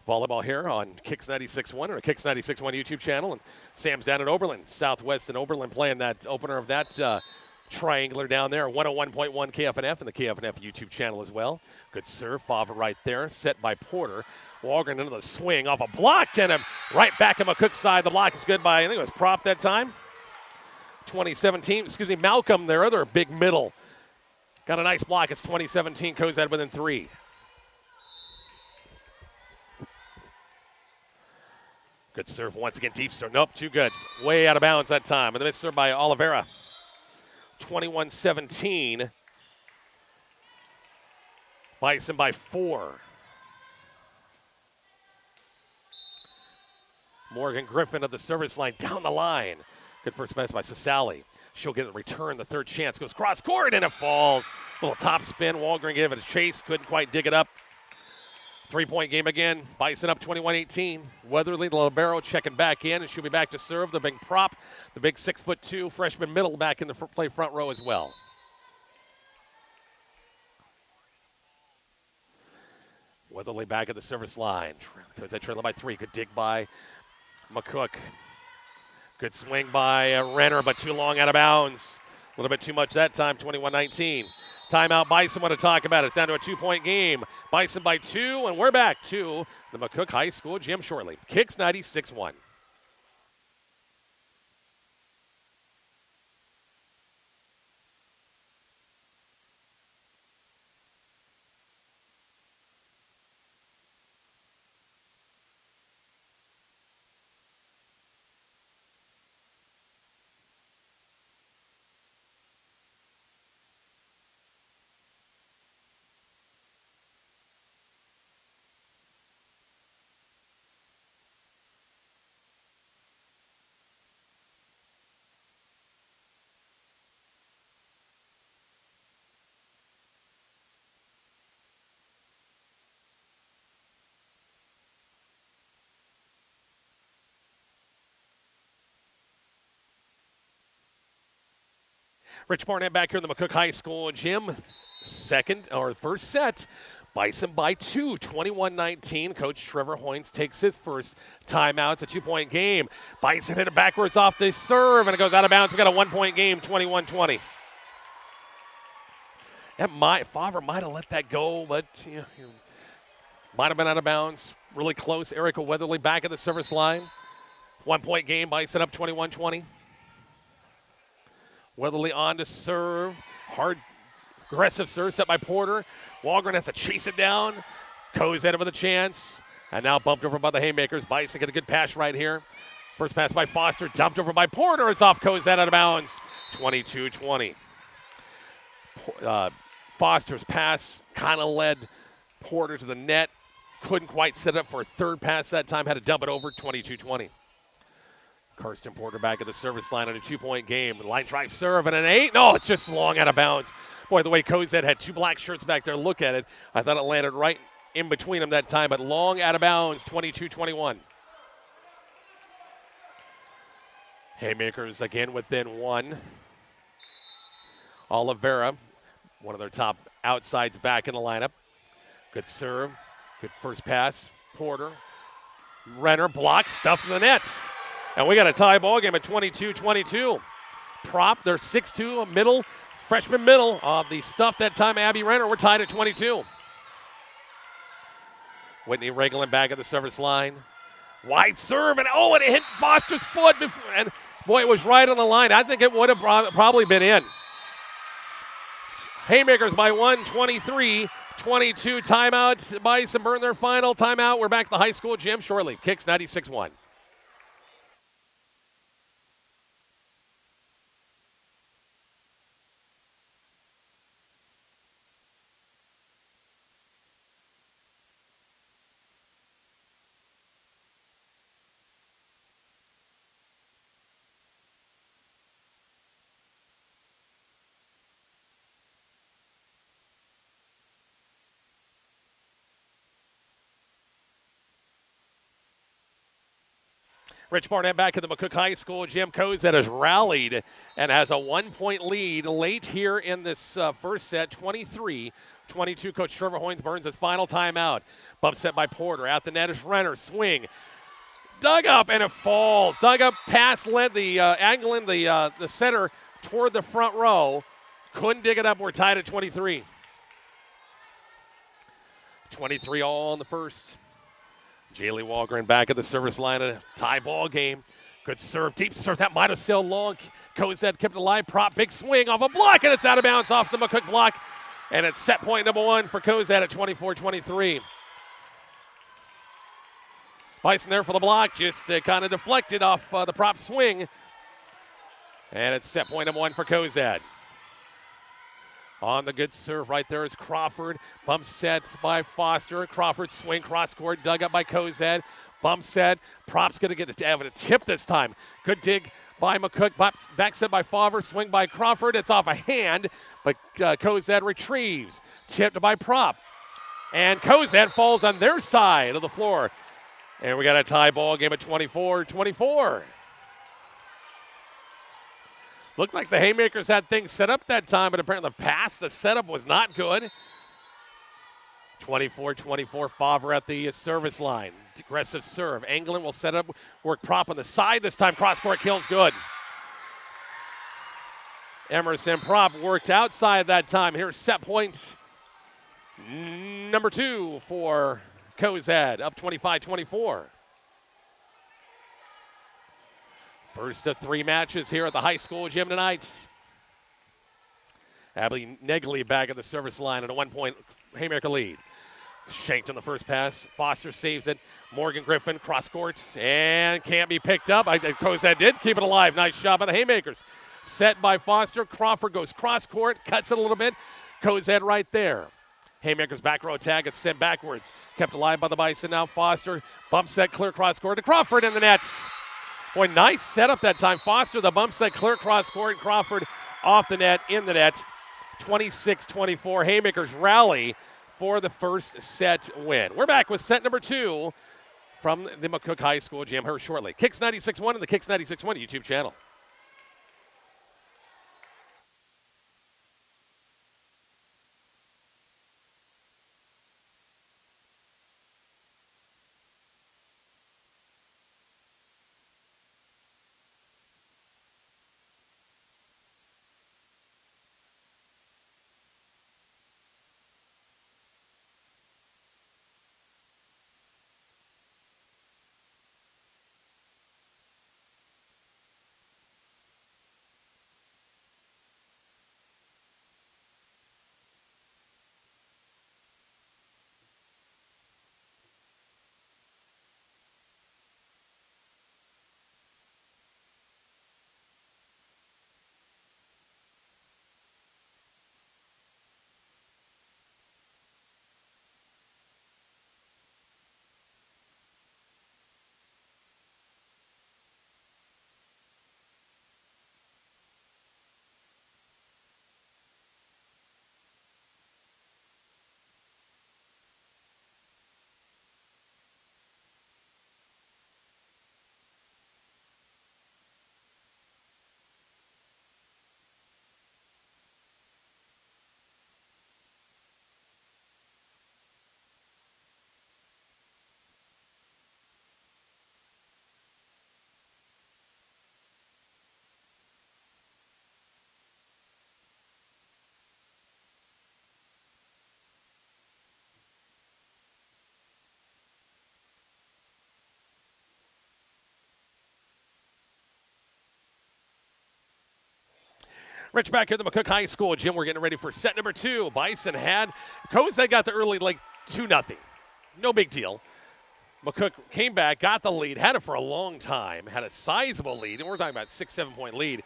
Volleyball here on Kicks 96.1 or Kicks 96.1 YouTube channel. And Sam's down at Oberlin. Southwest and Oberlin playing that opener of that triangular down there. 101.1 KFNF and the KFNF YouTube channel as well. Good serve. Favre right there. Set by Porter. Walgren into the swing off a block and him right back at McCook's side. The block is good by, I think it was Prop that time. 2017. Malcolm, their other big middle. Got a nice block. It's 2017. Cozad within 3. Good serve once again. Deep serve. Nope, too good. Way out of bounds that time. And the missed serve by Oliveira. 21-17. Bison by 4. Morgan Griffin at the service line down the line. Good first pass by Sasali. She'll get a return. The third chance goes cross court and it falls. Little top spin. Walgren gave it a chase. Couldn't quite dig it up. 3-point game again. Bison up 21-18. Weatherly, the libero checking back in, and she'll be back to serve. The big prop, the big 6'2" freshman middle back in the play front row as well. Weatherly back at the service line. Cozad trailing by 3. Good dig by McCook. Good swing by Renner, but too long out of bounds. A little bit too much that time, 21-19. Timeout, Bison want to talk about it. It's down to a 2-point game. Bison by 2, and we're back to the McCook High School gym shortly. Kicks 96.1. Rich Barnett back here in the McCook High School gym. First set. Bison by 2, 21-19. Coach Trevor Hoynes takes his first timeout. It's a 2-point game. Bison hit it backwards off the serve, and it goes out of bounds. We got a 1-point game, 21-20. Favre might have let that go, but might have been out of bounds. Really close. Erica Weatherly back at the service line. 1-point game. Bison up 21-20. Weatherly on to serve. Hard, aggressive serve set by Porter. Walgren has to chase it down. Cozad with a chance. And now bumped over by the Haymakers. Bison get a good pass right here. First pass by Foster. Dumped over by Porter. It's off Cozad out of bounds. 22-20. Foster's pass kind of led Porter to the net. Couldn't quite set up for a third pass that time. Had to dump it over. 22-20. Kirsten Porter back at the service line on a 2-point game. Line drive serve and an 8. No, it's just long out of bounds. Boy, the way Cozad had 2 black shirts back there, look at it. I thought it landed right in between them that time, but long out of bounds, 22-21. Haymakers again within 1. Oliveira, one of their top outsides back in the lineup. Good serve, good first pass. Porter, Renner blocks, stuffed in the net. And we got a tie ball game at 22-22. Prop, they're 6'2", middle, freshman middle of the stuff that time. Abby Renner, we're tied at 22. Whitney Reglan back at the service line. Wide serve, and it hit Foster's foot. And boy, it was right on the line. I think it would have probably been in. Haymakers by 1, 23-22. Timeout. Bison burn their final timeout. We're back to the high school gym shortly. Kicks 96-1. Rich Barnett back at the McCook High School gym. Cozad has rallied and has a 1-point lead late here in this first set, 23-22. Coach Trevor Hoynes burns his final timeout. Bump set by Porter. At the net is Renner. Swing. Dug up, and it falls. Dug up, pass led the angle in the center toward the front row. Couldn't dig it up. We're tied at 23. 23 all in the first. Jaylee Walgren back at the service line, a tie ball game. Good serve, deep serve. That might have sailed long. Cozad kept it alive. Prop, big swing off a block, and it's out of bounds off the McCook block. And it's set point number 1 for Cozad at 24-23. Bison there for the block, just kind of deflected off the prop swing. And it's set point number 1 for Cozad. On the good serve right there is Crawford. Bump set by Foster. Crawford swing cross court, dug up by Cozad. Bump set. Prop's going to get a tip this time. Good dig by McCook. Back set by Favre. Swing by Crawford. It's off a hand, but Cozad retrieves. Tipped by Prop. And Cozad falls on their side of the floor. And we got a tie ball game at 24-24. Looked like the Haymakers had things set up that time, but apparently the setup was not good. 24-24, Favre at the service line. Aggressive serve. Anglin will set up, work Prop on the side this time. Cross-court kills good. Emerson Prop worked outside that time. Here's set point number 2 for Cozad, up 25-24. First of 3 matches here at the high school gym tonight. Abby Negley back at the service line and a 1-point Haymaker lead. Shanked on the first pass. Foster saves it. Morgan Griffin cross court and can't be picked up. Cozad did keep it alive. Nice shot by the Haymakers. Set by Foster. Crawford goes cross court, cuts it a little bit. Cozad right there. Haymakers back row tag. It's sent backwards. Kept alive by the Bison now. Foster bump set clear cross court to Crawford in the net. Boy, nice setup that time. Foster, the bump set, clear cross court, and Crawford off the net, in the net. 26-24. Haymakers rally for the first set win. We're back with set number 2 from the McCook High School gym here shortly. Kicks 96.1 and the Kicks 96.1 YouTube channel. Rich back here at the McCook High School gym. We're getting ready for set number 2. Bison had Cozad got the early 2-0. No big deal. McCook came back, got the lead, had it for a long time, had a sizable lead, and we're talking about 6-7 point lead.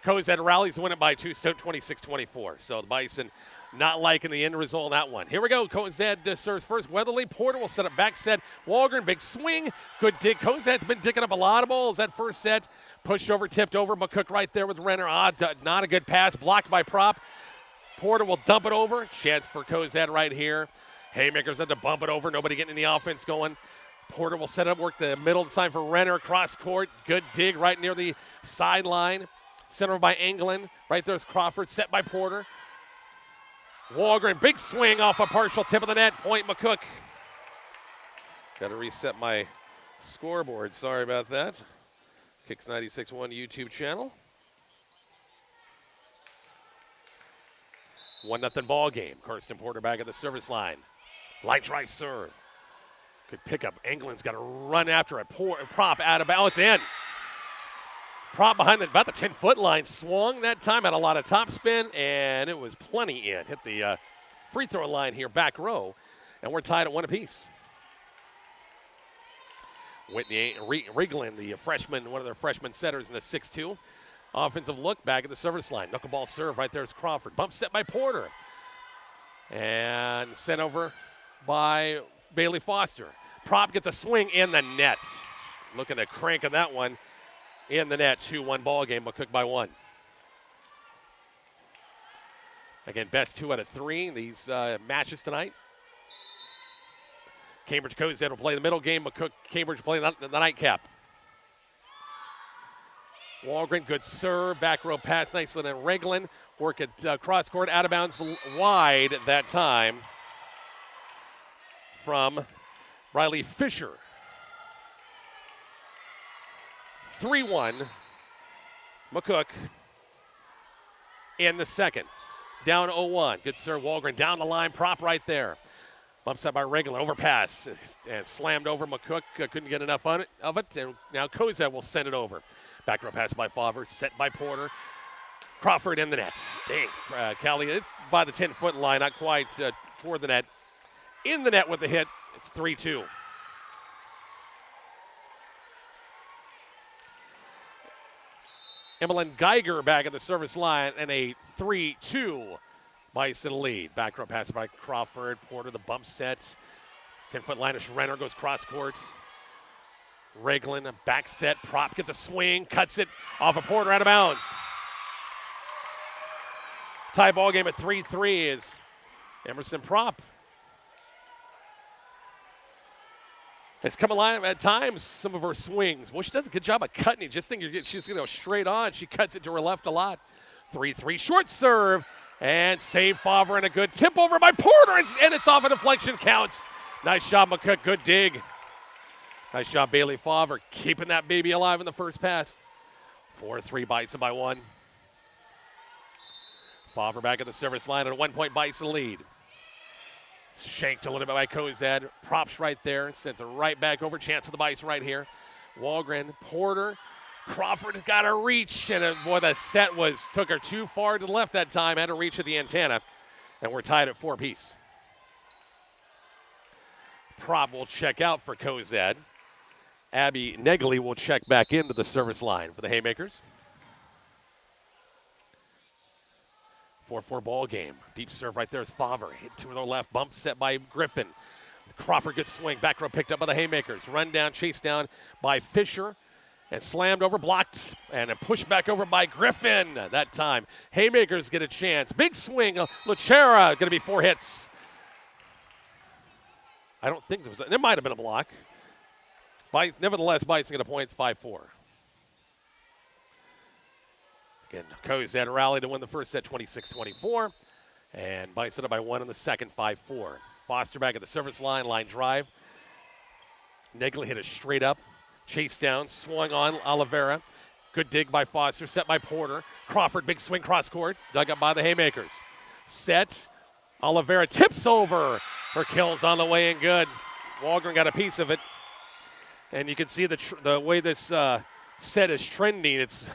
Cozad rallies to win it by 2, 26-24. So the Bison not liking the end result on that one. Here we go. Cozad serves first. Weatherly Porter will set up back set. Walgren, big swing. Good dig. Cozad's been digging up a lot of balls that first set. Pushed over, tipped over. McCook right there with Renner. Not a good pass. Blocked by Prop. Porter will dump it over. Chance for Cozad right here. Haymakers had to bump it over. Nobody getting any offense going. Porter will set up, work the middle this time for Renner. Cross court. Good dig right near the sideline. Center by Englund. Right there's Crawford. Set by Porter. Walgren, big swing off a partial tip of the net. Point McCook. Got to reset my scoreboard. Sorry about that. Kicks 96.1 YouTube channel. 1-0 ball game. Kirsten Porter back at the service line. Light drive serve. Good pickup. Englund's got to run after it. Prop out of bounds. In. Prop behind about the 10-foot line. Swung that time. Had a lot of top spin, and it was plenty in. Hit the free throw line here, back row, and we're tied at 1 apiece. Whitney Riegland, the freshman, one of their freshman setters in the 6-2. Offensive look back at the service line. Knuckleball serve right there's Crawford. Bump set by Porter. And sent over by Bailey Foster. Prop gets a swing in the net. Looking to crank on that one. In the net, 2-1 ball game. McCook by 1. Again, best 2 out of 3 in these matches tonight. Cambridge Cozad will play the middle game. McCook, Cambridge play the nightcap. Walgren, good serve. Back row pass, nicely. And Regland work at cross court, out of bounds wide that time from Riley Fisher. 3-1, McCook in the second. Down 0-1. Good serve, Walgren down the line, Prop right there. Bumps up by Regland, overpass, and slammed over McCook. Couldn't get enough of it, and now Cozad will send it over. Back row pass by Favre, set by Porter. Crawford in the net. Dang, Callie, it's by the 10-foot line, not quite toward the net. In the net with the hit, it's 3-2. Emmeline Geiger back at the service line and a 3-2 Bison lead. Back row pass by Crawford. Porter, the bump set. 10-foot line. Renner goes cross court. Regland, a back set. Prop gets a swing. Cuts it off of Porter out of bounds. Tie ball game at 3-3 is Emerson Prop. It's come alive at times, some of her swings. Well, she does a good job of cutting. You just think she's going to go straight on. She cuts it to her left a lot. 3-3 short serve. And save Favre and a good tip over by Porter. And it's off a deflection, counts. Nice job, McCook. Good dig. Nice job, Bailey Favre, keeping that baby alive in the first pass. 4-3 Bison by 1. Favre back at the service line at a 1-point Bison lead. Shanked a little bit by Cozad. Props right there. Sends it right back over. Chance for the Bison right here. Walgren, Porter. Crawford has got to reach. And boy, the set took her too far to the left that time. Had to reach at the antenna. And we're tied at 4 apiece. Prop will check out for Cozad. Abby Negley will check back into the service line for the Haymakers. 4-4 ball game. Deep serve right there is Favre. Hit to the left. Bump set by Griffin. Crawford gets swing. Back row picked up by the Haymakers. Run down, chased down by Fisher. And slammed over, blocked, and a push back over by Griffin that time. Haymakers get a chance. Big swing. Luchera going to be 4 hits. I don't think there might have been a block. Nevertheless, Bison get a point. It's 5-4. Again, Cozad rally to win the first set, 26-24. And Bison up by 1 in the second, 5-4. Foster back at the service line, line drive. Negley hit it straight up. Chase down, swung on Oliveira. Good dig by Foster, set by Porter. Crawford, big swing cross court, dug up by the Haymakers. Set, Oliveira tips over. Her kill's on the way in good. Walgren got a piece of it. And you can see the way this set is trending. It's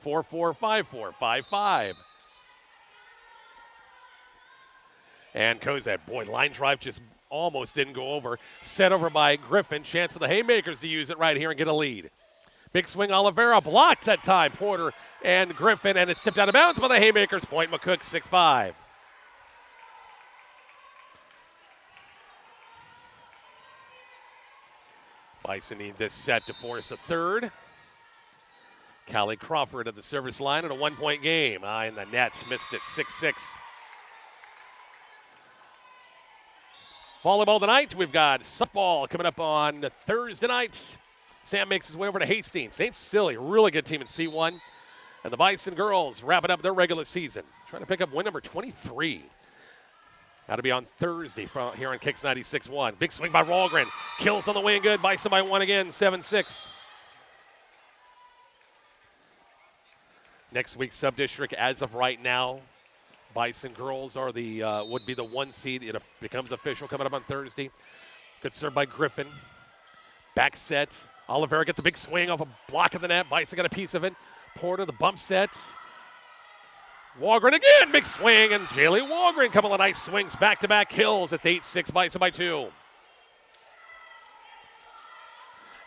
4-4-5-4-5-5. And Cozad, boy, line drive just almost didn't go over. Set over by Griffin. Chance for the Haymakers to use it right here and get a lead. Big swing, Oliveira blocked that time. Porter and Griffin, and it's tipped out of bounds by the Haymakers. Point McCook 6-5. Bison need this set to force a third. Callie Crawford at the service line in a 1-point game. In the net, missed it, 6-6. Volleyball tonight, we've got softball coming up on Thursday night. Sam makes his way over to Hastings. St. Cecilia, really good team in C1. And the Bison girls wrapping up their regular season. Trying to pick up win number 23. That'll be on Thursday here on Kicks 96.1. Big swing by Wahlgren. Kills on the wing, good. Bison by one again, 7-6. Next week's sub-district, as of right now, Bison girls are would be the 1 seed. It becomes official coming up on Thursday. Good serve by Griffin. Back set. Oliveira gets a big swing off a block of the net. Bison got a piece of it. Porter, the bump set. Wahlgren again, big swing, and Jaylee Wahlgren, couple of nice swings, back-to-back kills. It's 8-6, Bison by 2.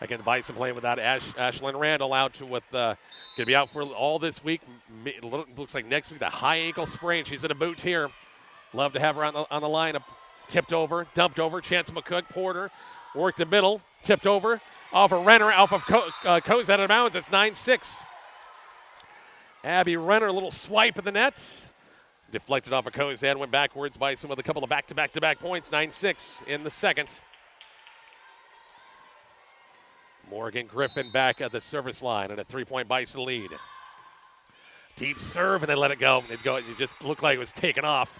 Again, the Bison playing without Ashlyn Randall out going to be out for all this week. It looks like next week, the high ankle sprain. She's in a boot here. Love to have her on the lineup. Tipped over, dumped over. Chance McCook, Porter, worked the middle, tipped over. Off of Renner, off of Cozad out of bounds. It's 9-6. Abby Renner, a little swipe at the net. Deflected off of Cozad, went backwards. Bison with a couple of back-to-back points. 9-6 in the second. Morgan Griffin back at the service line and a 3-point Bison lead. Deep serve, and they let it go. It just looked like it was taken off.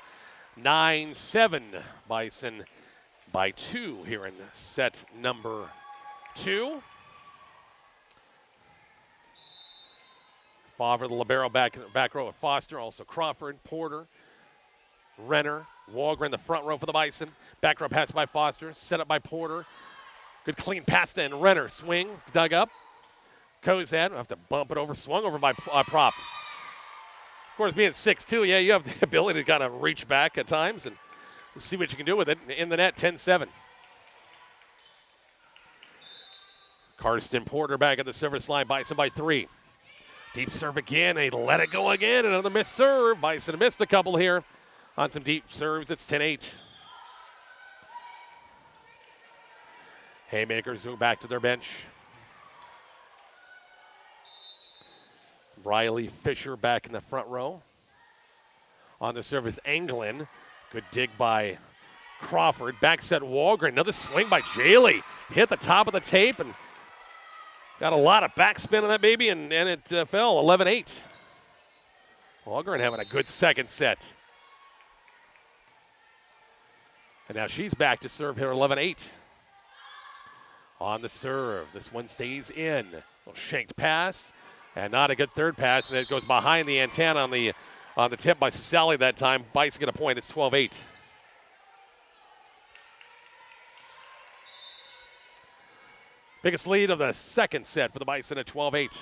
9-7, Bison by 2 here in set number 2. Favre, the libero, back row with Foster, also Crawford, Porter, Renner, Wahlgren, the front row for the Bison. Back row pass by Foster, set up by Porter. Good clean pass to and Renner. Swing, dug up. Cozad, have to bump it over, swung over by Prop. Of course, being 6'2", yeah, you have the ability to kind of reach back at times and see what you can do with it. In the net, 10-7. Karsten Porter back at the service line, Bison by 3. Deep serve again, they let it go again. Another missed serve. Bison missed a couple here on some deep serves. It's 10-8. Haymakers move back to their bench. Riley Fisher back in the front row. On the service, Anglin. Good dig by Crawford. Back set Wahlgren. Another swing by Jaylee. Hit the top of the tape and got a lot of backspin on that baby, and it fell 11-8. Wahlgren having a good second set. And now she's back to serve here 11-8. On the serve, this one stays in. Little shanked pass, and not a good third pass, and it goes behind the antenna on the tip by Sally that time. Bison get a point. It's 12-8. Biggest lead of the second set for the Bison at 12-8.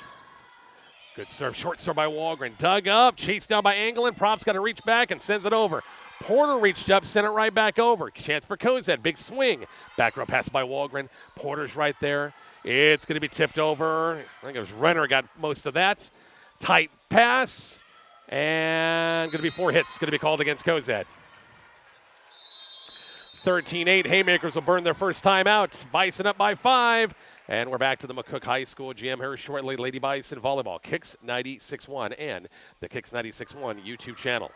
Good serve, short serve by Wahlgren. Dug up, chased down by Anglin. Prop's got to reach back and sends it over. Porter reached up, sent it right back over. Chance for Cozad, big swing. Back row pass by Wahlgren. Porter's right there. It's going to be tipped over. I think it was Renner got most of that. Tight pass, and going to be 4 hits. Going to be called against Cozad. 13-8, Haymakers will burn their first time out. Bison up by 5. And we're back to the McCook High School Gym here shortly. Lady Bison Volleyball, Kicks 96.1 and the Kicks 96.1 YouTube channel.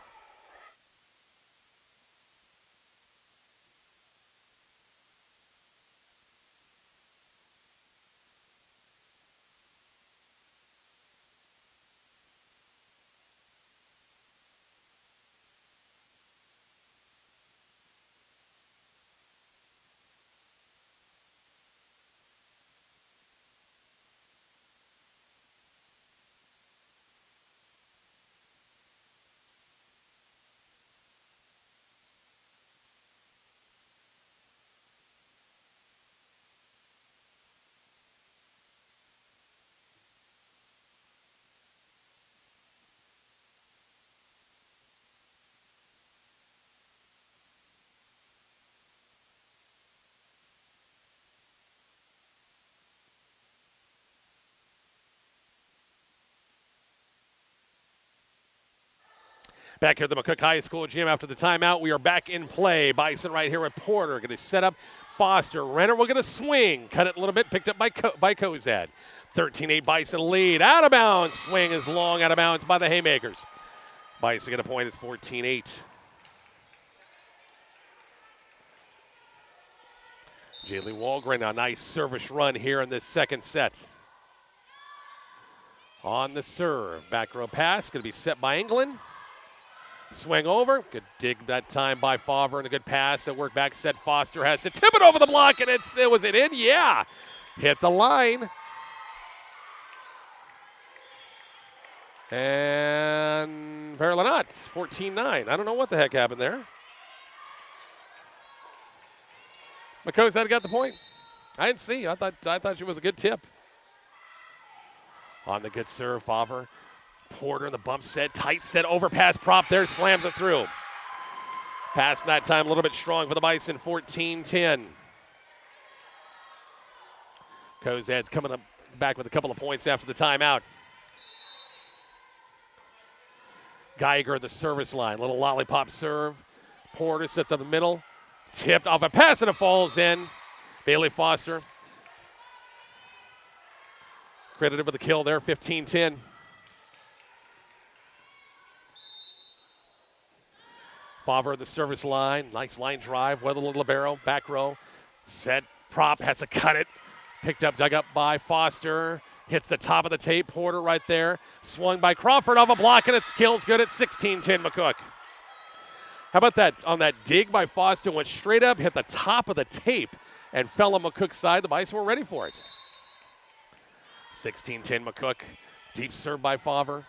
Back here at the McCook High School gym after the timeout, we are back in play. Bison right here with Porter. Going to set up Foster. Renner will get a swing. Cut it a little bit. Picked up by Cozad. 13-8 Bison lead. Out of bounds. Swing is long out of bounds by the Haymakers. Bison get a point. It's 14-8. Jaylee Walgren, a nice service run here in this second set. On the serve. Back row pass. Going to be set by England. Swing over. Good dig that time by Favre and a good pass. That work back set. Foster has to tip it over the block, and was it in? Yeah. Hit the line. And apparently not. 14-9. I don't know what the heck happened there. Cozad got the point. I didn't see. I thought she was a good tip. On the good serve, Favre. Porter, the bump set, tight set, overpass prop there, slams it through. Pass that time a little bit strong for the Bison, 14-10. Cozad's coming up back with a couple of points after the timeout. Geiger, the service line, little lollipop serve. Porter sits up the middle, tipped off a pass and it falls in. Bailey Foster credited with the kill there, 15-10. Favre, the service line. Nice line drive. Weatherly libero. Back row. Set. Prop has to cut it. Picked up, dug up by Foster. Hits the top of the tape. Porter right there. Swung by Crawford off a block, and it kills good at 16-10 McCook. How about that? On that dig by Foster, went straight up, hit the top of the tape, and fell on McCook's side. The Bison were ready for it. 16-10 McCook. Deep serve by Favre.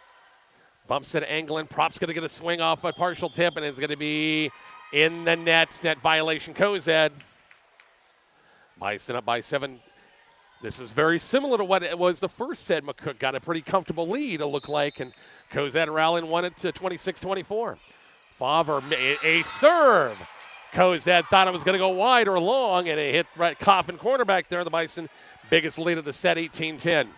Bumps it Anglin. Prop's going to get a swing off a partial tip, and it's going to be in the net. Net violation, Cozad. Bison up by 7. This is very similar to what it was the first set. McCook got a pretty comfortable lead, it looked like, and Cozad rallying won it to 26-24. Favre, a serve. Cozad thought it was going to go wide or long, and it hit right coffin corner back there. The Bison, biggest lead of the set, 18-10.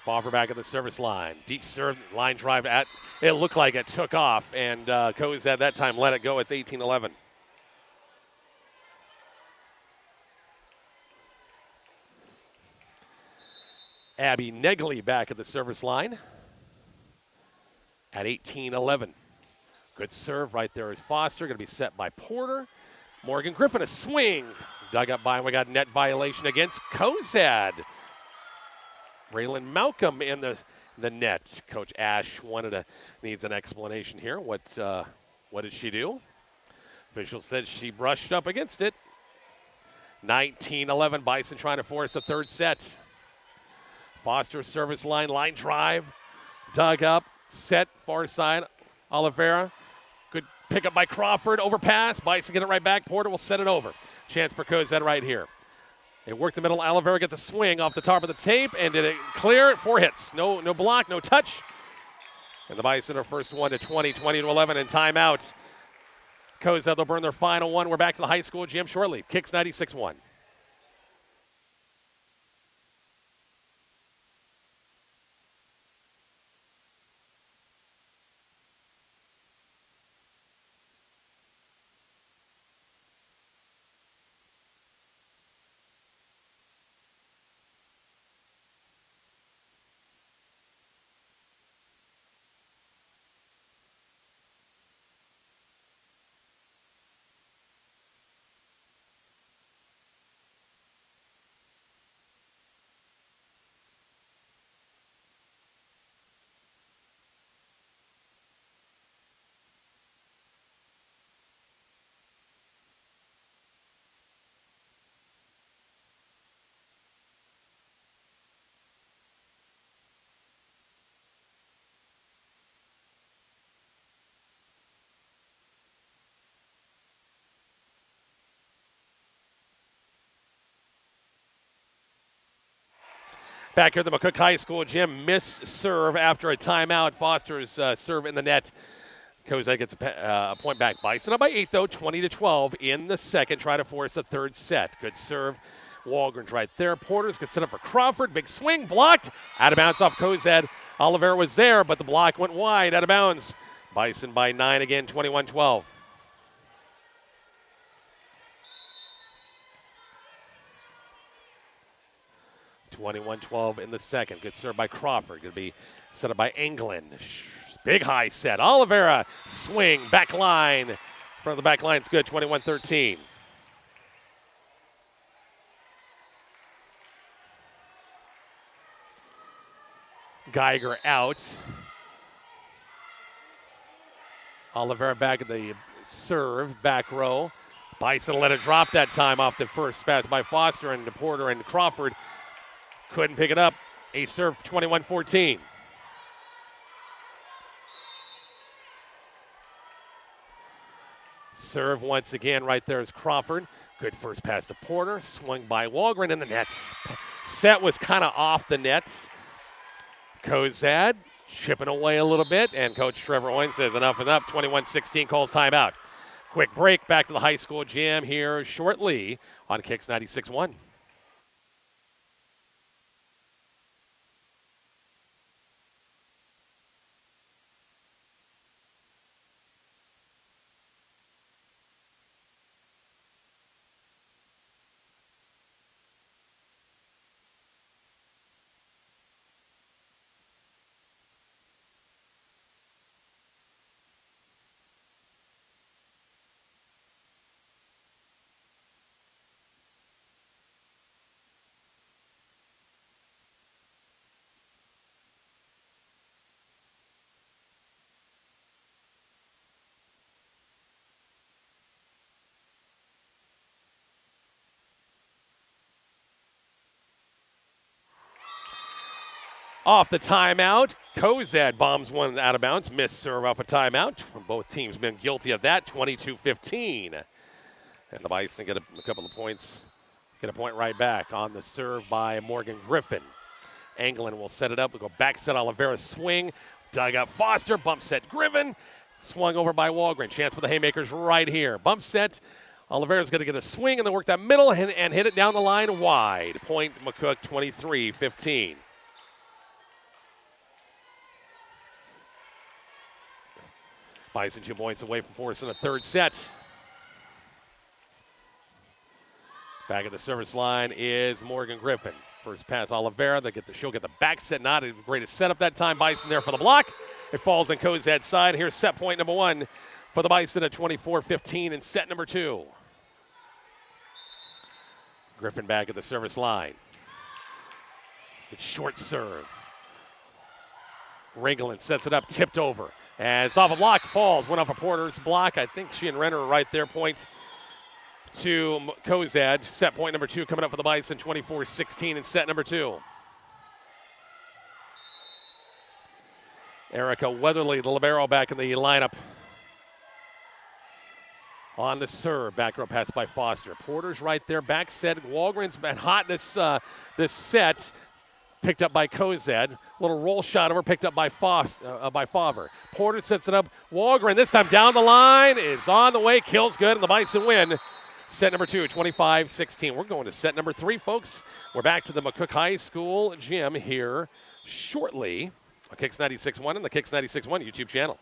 Favre back at the service line. Deep serve, line drive. It looked like it took off, and Cozad that time let it go. It's 18-11. Abby Negley back at the service line at 18-11. Good serve right there is Foster. Going to be set by Porter. Morgan Griffin, a swing. Dug up by, and we got net violation against Cozad. Raylan Malcolm in the net. Coach Ash needs an explanation here. What did she do? Official said she brushed up against it. 19-11. Bison trying to force the third set. Foster service line drive. Dug up. Set far side. Oliveira. Good pickup by Crawford. Overpass. Bison get it right back. Porter will set it over. Chance for Cozad right here. They work the middle. Oliveira gets a swing off the top of the tape, and did it clear? 4 hits. No block, no touch. And the Bison are first 1 to 20, 20-11, and timeout. Cozad, they'll burn their final one. We're back to the high school gym shortly. Kicks 96-1. Back here at the McCook High School gym, missed serve after a timeout. Foster's serve in the net. Cozad gets a point back. Bison up by 8, though, 20-12 in the second. Try to force the third set. Good serve. Walgren's right there. Porter's going to set up for Crawford. Big swing, blocked. Out of bounds off Cozad. Oliveira was there, but the block went wide, out of bounds. Bison by 9 again, 21-12. (21-12) in the second. Good serve by Crawford. Going to be set up by England. Big high set. Oliveira swing, back line. Front of the back line, it's good, 21-13. Geiger out. Oliveira back at the serve, back row. Bison let it drop that time off the first pass by Foster, and Porter and Crawford couldn't pick it up. A serve, 21-14. Serve once again right there is Crawford. Good first pass to Porter. Swung by Walgren in the net. Set was kind of off the nets. Cozad chipping away a little bit, and Coach Trevor Owen says enough is enough. 21-16 calls timeout. Quick break back to the high school gym here shortly on Kicks 96.1. Off the timeout, Cozad bombs one out of bounds. Missed serve off a timeout. Both teams been guilty of that, 22-15. And the Bison get a couple of points, get a point right back on the serve by Morgan Griffin. Anglin will set it up. We'll go back set Oliveira swing. Dug up Foster, bump set Griffin. Swung over by Walgren. Chance for the haymakers right here. Bump set. Oliveira's going to get a swing and then work that middle and hit it down the line wide. Point McCook, 23-15. Bison 2 points away from force in the third set. Back at the service line is Morgan Griffin. First pass, Oliveira. She'll get the back set. Not a greatest setup that time. Bison there for the block. It falls on Cozad's side. Here's set point number 1 for the Bison at 24-15 in set number 2. Griffin back at the service line. It's short serve. Ringelin sets it up, tipped over. And it's off a block, falls. Went off a Porter's block. I think she and Renner are right there. Point to Cozad. Set point number 2 coming up for the Bison, 24-16 in set number 2. Erica Weatherly, the libero, back in the lineup. On the serve, back row pass by Foster. Porter's right there, back set. Walgren's been hot this set. Picked up by Cozad. Little roll shot over, picked up by Favre. Porter sets it up. Walgren this time down the line is on the way. Kills good, and the Bison win. Set number 2, 25-16. We're going to set number 3, folks. We're back to the McCook High School gym here shortly on Kicks 96.1 and the Kicks 96.1 YouTube channel.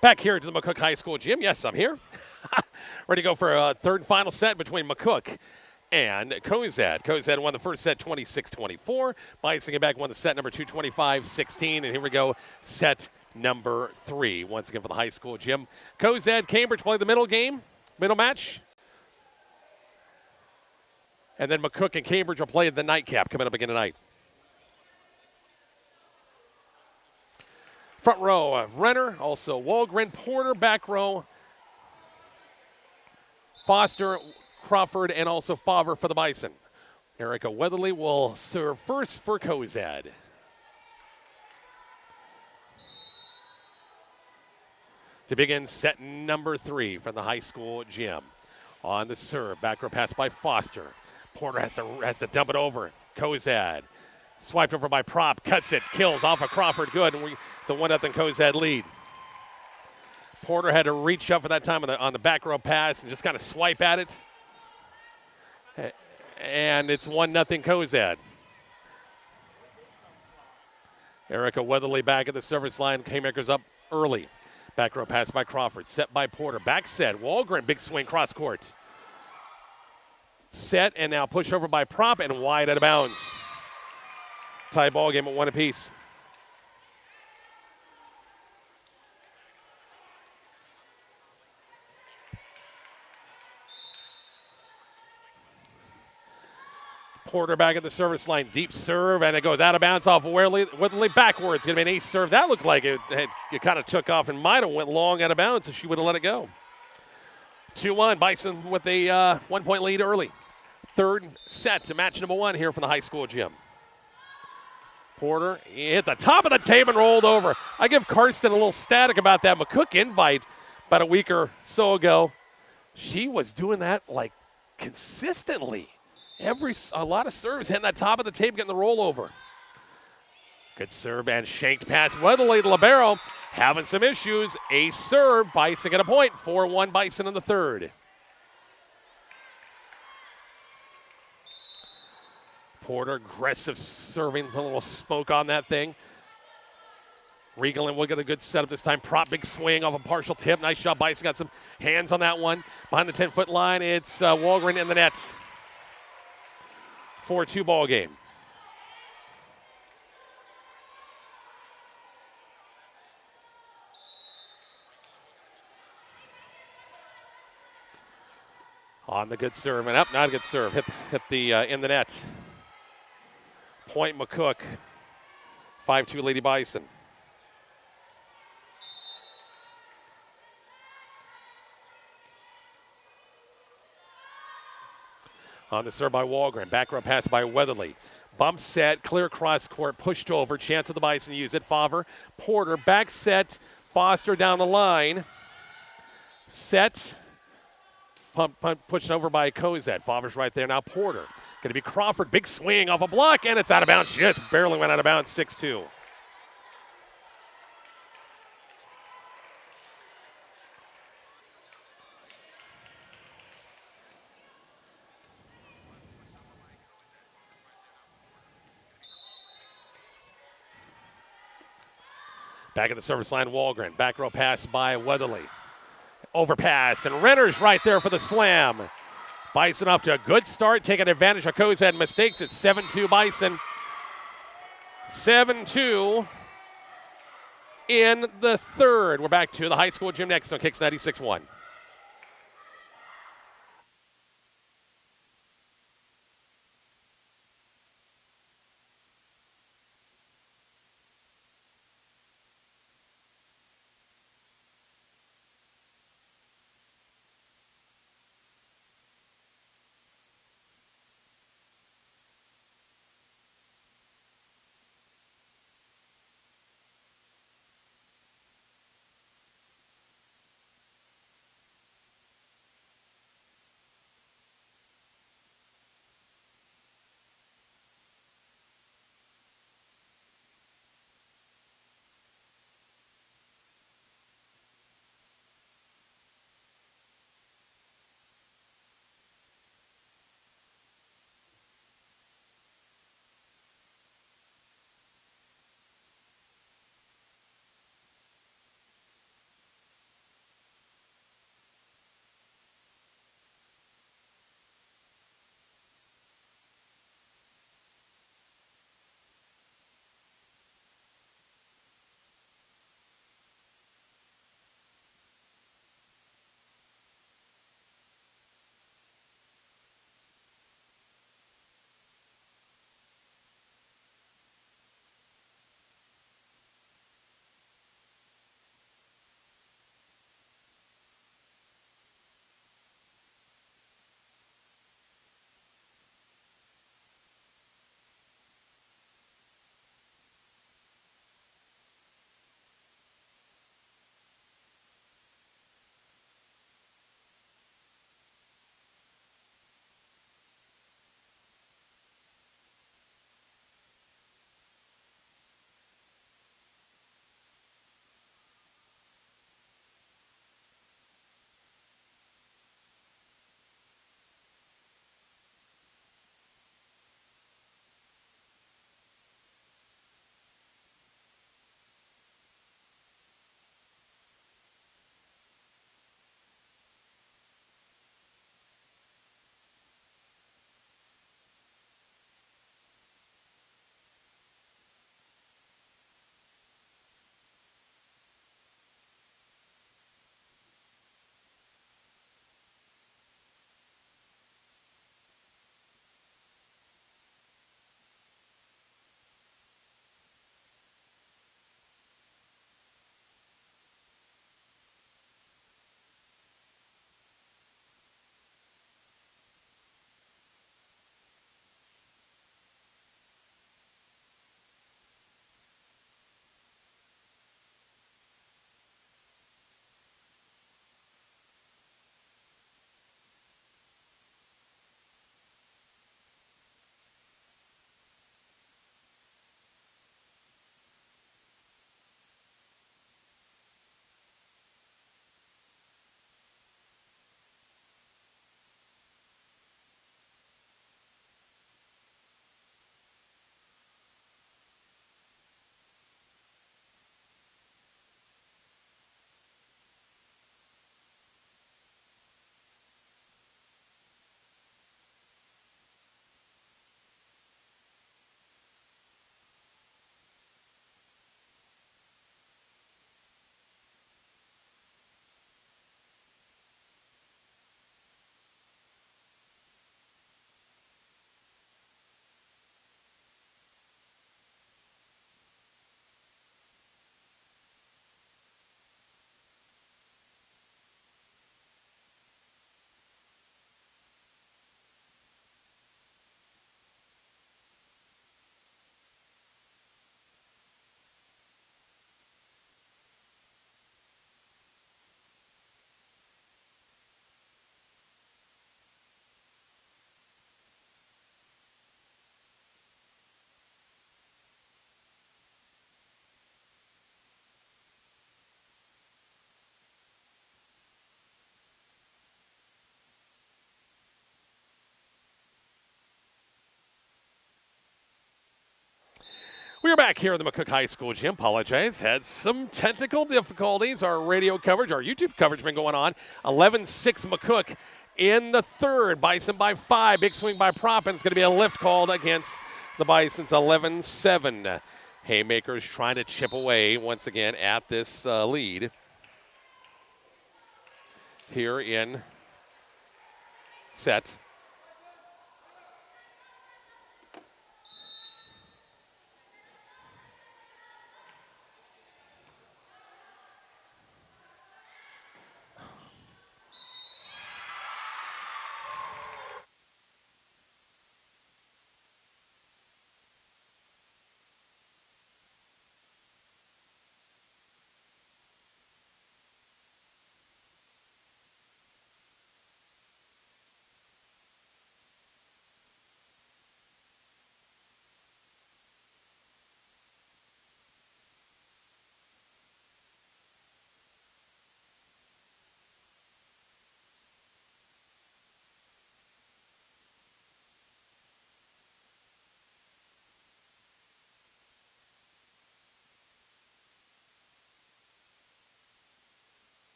Back here to the McCook High School gym. Yes, I'm here. Ready to go for a third and final set between McCook and Cozad. Cozad won the first set 26-24. Bison came back, won the set number 2, 25-16. And here we go, set number 3. Once again for the high school gym. Cozad, Cambridge play the middle match. And then McCook and Cambridge will play the nightcap coming up again tonight. Front row, Renner, also Walgren, Porter, back row, Foster, Crawford, and also Favre for the Bison. Erica Weatherly will serve first for Cozad. To begin set number 3 from the high school gym. On the serve, back row pass by Foster. Porter has to dump it over. Cozad. Swiped over by Prop, cuts it, kills off of Crawford, good, and it's a 1-0 Cozad lead. Porter had to reach up for that time on the back row pass and just kind of swipe at it. And it's 1-0 Cozad. Erica Weatherly back at the service line. Haymakers up early. Back row pass by Crawford, set by Porter. Back set, Walgren, big swing, cross court. Set, and now push over by Prop and wide out of bounds. Tie ball game at 1 apiece. Porter back at the service line. Deep serve, and it goes out of bounds off Weatherly backwards. Going to be an ace serve. That looked like it kind of took off and might have went long out of bounds if she would have let it go. 2-1, Bison with a 1-point lead early. Third set to match number 1 here from the high school gym. Porter hit the top of the tape and rolled over. I give Karsten a little static about that McCook invite about a week or so ago. She was doing that like consistently. A lot of serves hitting that top of the tape, getting the rollover. Good serve and shanked pass. Weatherly to libero, having some issues. Ace serve, Bison get a point. 4-1 Bison in the third. Porter, aggressive serving, a little smoke on that thing. Regal and will get a good setup this time. Prop, big swing off a partial tip. Nice shot. Bison got some hands on that one. Behind the 10-foot line, it's Walgren in the net. 4-2 ball game. On the good serve and up, not a good serve. Hit the in the net. Point McCook. 5-2 Lady Bison. On the serve by Walgren. Back row pass by Weatherly. Bump set, clear cross court, pushed over. Chance of the Bison to use it. Favre, Porter, back set. Foster down the line. Set. Pump, pushed over by Cozad. Favre's right there now. Porter. Going to be Crawford. Big swing off a block, and it's out of bounds. Just barely went out of bounds. 6-2. Back at the service line, Walgren. Back row pass by Weatherly. Overpass, and Renner's right there for the slam. Bison off to a good start, taking advantage of Cozad mistakes. It's 7-2 Bison. 7-2 in the third. We're back to the high school gym next on Kicks 96.1. We're back here in the McCook High School gym. Apologize. Had some technical difficulties. Our radio coverage, our YouTube coverage been going on. 11-6 McCook in the third. Bison by 5. Big swing by Prop, and it's going to be a lift called against the Bisons. 11-7. Haymakers trying to chip away once again at this lead here in set.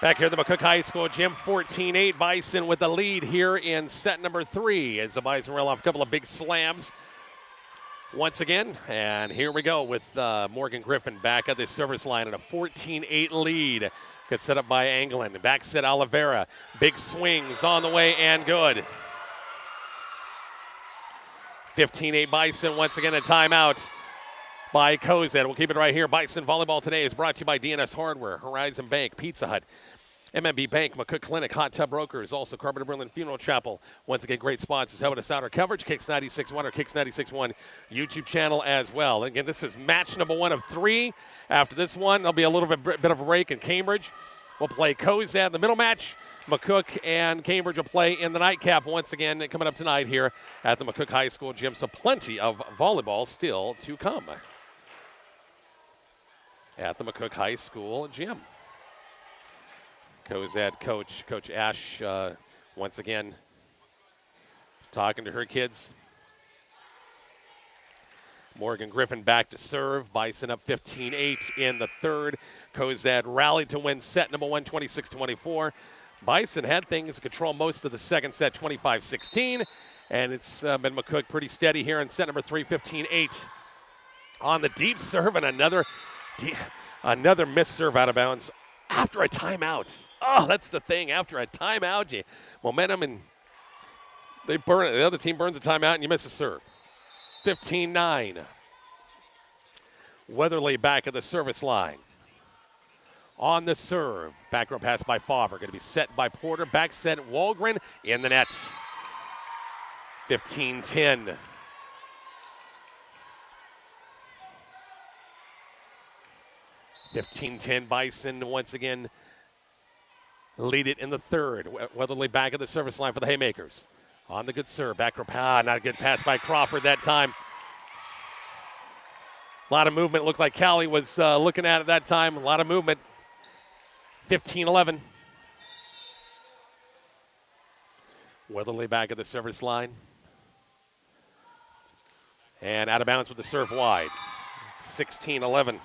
Back here at the McCook High School gym, 14-8 Bison with the lead here in set number 3 as the Bison rail off a couple of big slams once again. And here we go with Morgan Griffin back at the service line at a 14-8 lead. Good set up by Anglin. Back set Oliveira. Big swings on the way and good. 15-8 Bison once again a timeout by Cozad. We'll keep it right here. Bison Volleyball today is brought to you by DNS Hardware, Horizon Bank, Pizza Hut, MMB Bank, McCook Clinic, Hot Tub Brokers, also Carpenter Berlin Funeral Chapel. Once again, great sponsors helping us out. Our coverage, Kicks 96.1 or Kicks 96.1 YouTube channel as well. Again, this is match number 1 of 3. After this one, there'll be a little bit of a break in Cambridge. We'll play Cozad in the middle match. McCook and Cambridge will play in the nightcap once again coming up tonight here at the McCook High School gym. So plenty of volleyball still to come at the McCook High School gym. Cozad Coach Ash, once again talking to her kids. Morgan Griffin back to serve. Bison up 15-8 in the third. Cozad rallied to win set number 1, 26-24. Bison had things control most of the second set, 25-16. And it's been McCook pretty steady here in set number 3, 15-8. On the deep serve and another missed serve out of bounds after a timeout. Oh, that's the thing. After a timeout, momentum and the other team burns a timeout and you miss a serve. 15-9. Weatherly back at the service line. On the serve. Back row pass by Fauber. Going to be set by Porter. Back set Walgren in the net. 15-10. Bison once again lead it in the third. Weatherly back at the service line for the Haymakers. On the good serve. Back row pass. Not a good pass by Crawford that time. A lot of movement. Looked like Callie was looking at it that time. A lot of movement. 15-11. Weatherly back at the service line. And out of bounds with the serve wide. 16-11.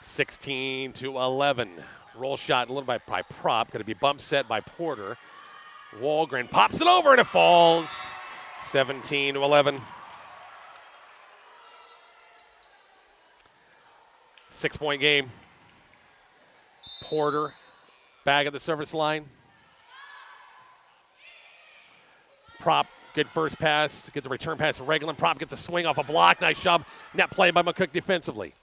(16-11). Roll shot a little by Prop. Going to be bump set by Porter. Walgren pops it over and it falls. 17-11. 6-point game. Porter back at the service line. Prop, good first pass. Gets a return pass to Reglan. Prop gets a swing off a block. Nice job. Net play by McCook defensively.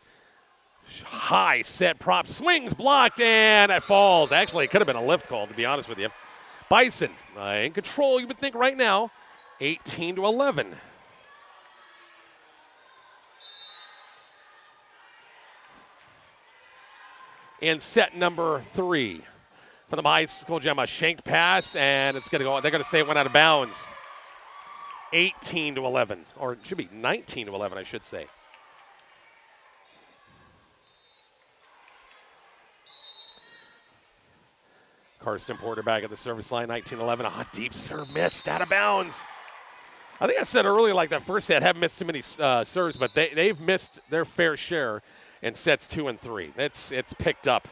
High set prop, swings, blocked, and it falls. Actually, it could have been a lift call, to be honest with you. Bison in control, you would think right now, 18-11. In set number 3 for the high school gem, a shanked pass, and it's going to go. They're going to say it went out of bounds. 18-11, or it should be 19-11, I should say. Karsten Porter back at the service line, 19-11. A deep serve missed, out of bounds. I think I said earlier, like that first set, haven't missed too many serves, but they've missed their fair share in sets 2 and 3. It's picked up.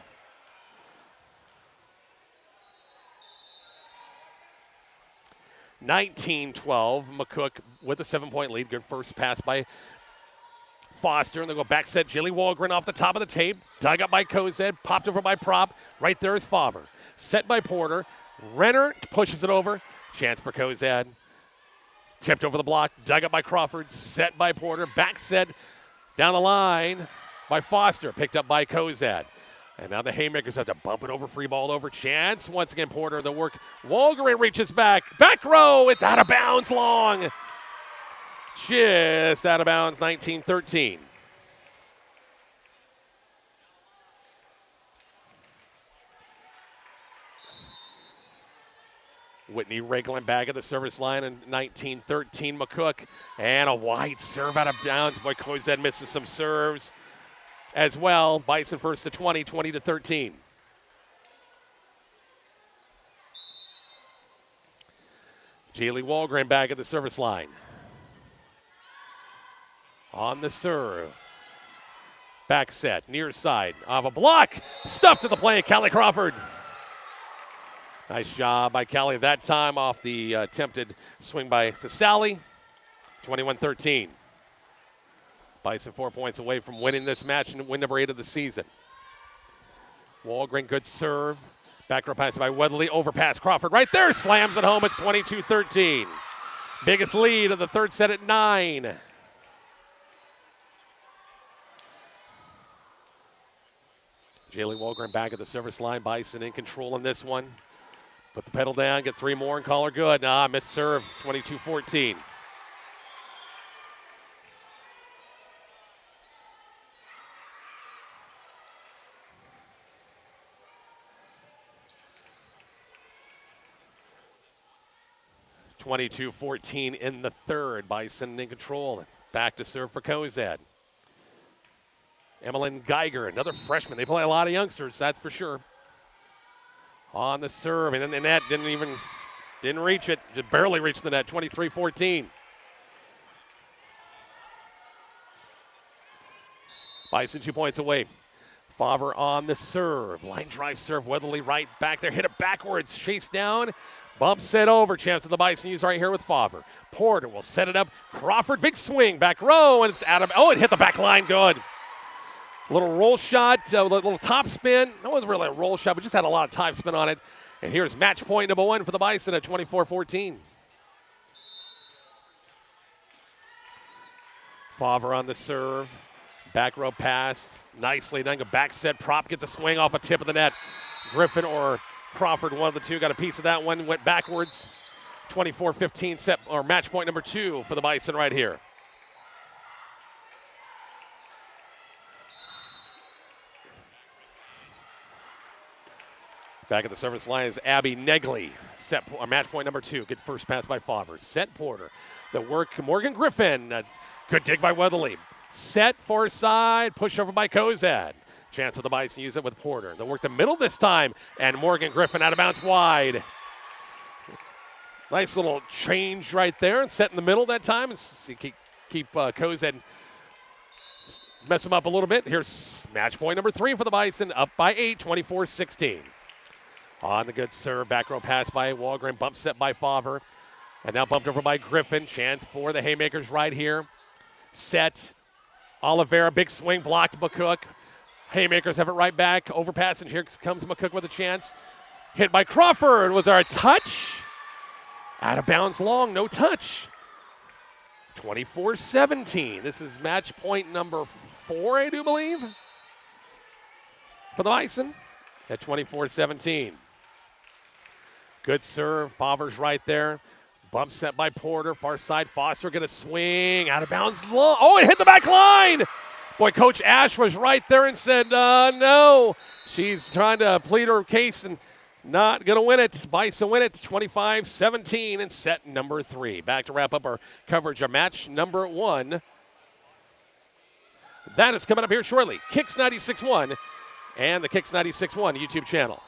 (19-12). McCook with a 7-point lead. Good first pass by Foster, and they go back set. Jilly Walgren off the top of the tape. Dug up by Cozad, popped over by Prop. Right there is Favre. Set by Porter. Renner pushes it over. Chance for Cozad. Tipped over the block. Dug up by Crawford. Set by Porter. Back set down the line by Foster. Picked up by Cozad. And now the Haymakers have to bump it over. Free ball over. Chance. Once again, Porter the work. Walgren reaches back. Back row. It's out of bounds long. Just out of bounds, 19-13. Whitney wriggling back at the service line in 19-13. McCook, and a wide serve out of bounds. Boy, Cozad misses some serves as well. Bison first to 20, 20-13. Jaylee Walgren back at the service line. On the serve. Back set, near side of a block. Stuffed to the play, Callie Crawford. Nice job by Callie that time off the attempted swing by Sasali. 21-13. Bison 4 points away from winning this match and win number 8 of the season. Walgren, good serve. Back row pass by Weatherly. Overpass Crawford right there. Slams it home. It's 22-13. Biggest lead of the third set at 9. Jaylee Walgren back at the service line. Bison in control in this one. Put the pedal down, get 3 more and call her good. Missed serve, 22-14. (22-14) in the third. Bison in control. Back to serve for Cozad. Emmeline Geiger, another freshman. They play a lot of youngsters, that's for sure. On the serve, and then the net didn't reach it. Just barely reached the net, 23-14. Bison 2 points away. Favre on the serve. Line drive serve, Weatherly right back there. Hit it backwards, chase down. Bumps it over. Chance of the Bison use right here with Favre. Porter will set it up. Crawford, big swing, back row, and it's out of, it hit the back line, good. Little roll shot, little top spin. That wasn't really a roll shot, but just had a lot of top spin on it. And here's match point number 1 for the Bison at 24-14. Favre on the serve. Back row pass. Nicely done. A back set. Prop gets a swing off a tip of the net. Griffin or Crawford, one of the two, got a piece of that one. Went backwards. 24-15 set, or match point number 2 for the Bison right here. Back at the service line is Abby Negley. Match point number 2. Good first pass by Favre. Set Porter. The work, Morgan Griffin. Good dig by Weatherly. Set far side. Push over by Cozad. Chance of the Bison use it with Porter. They'll work the middle this time. And Morgan Griffin out of bounds wide. Nice little change right there. And set in the middle that time. And keep Cozad, mess him up a little bit. Here's match point number 3 for the Bison. Up by 8, 24-16. On the good serve, back row pass by Walgren, bump set by Favre. And now bumped over by Griffin. Chance for the Haymakers right here. Set. Oliveira, big swing, blocked McCook. Haymakers have it right back. Overpass, and here comes McCook with a chance. Hit by Crawford. Was there a touch? Out of bounds long, no touch. 24-17. This is match point number 4, I do believe. for the Bison at 24-17. Good serve. Favre's right there. Bump set by Porter. Far side. Foster going to swing. Out of bounds. Oh, it hit the back line. Boy, Coach Ash was right there and said, no. She's trying to plead her case and not going to win it. Bison win it 25-17 in set number 3. Back to wrap up our coverage of match number 1. That is coming up here shortly. Kicks 96.1 and the Kicks 96.1 YouTube channel.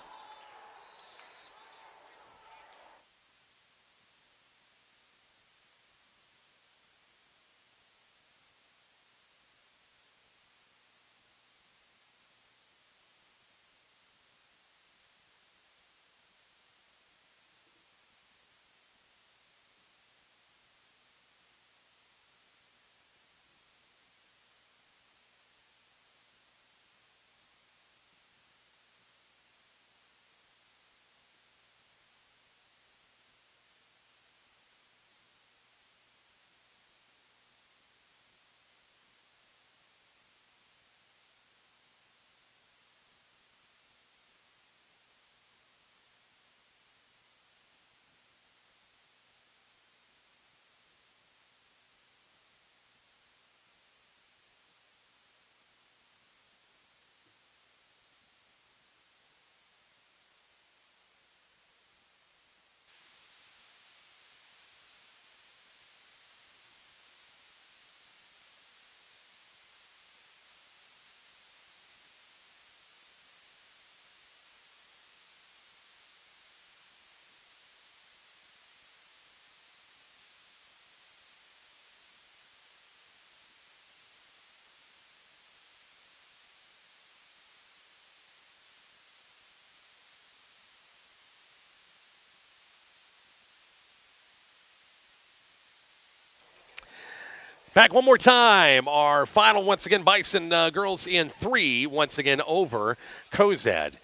Back one more time. Our final, once again, Bison girls in 3, once again over Cozad.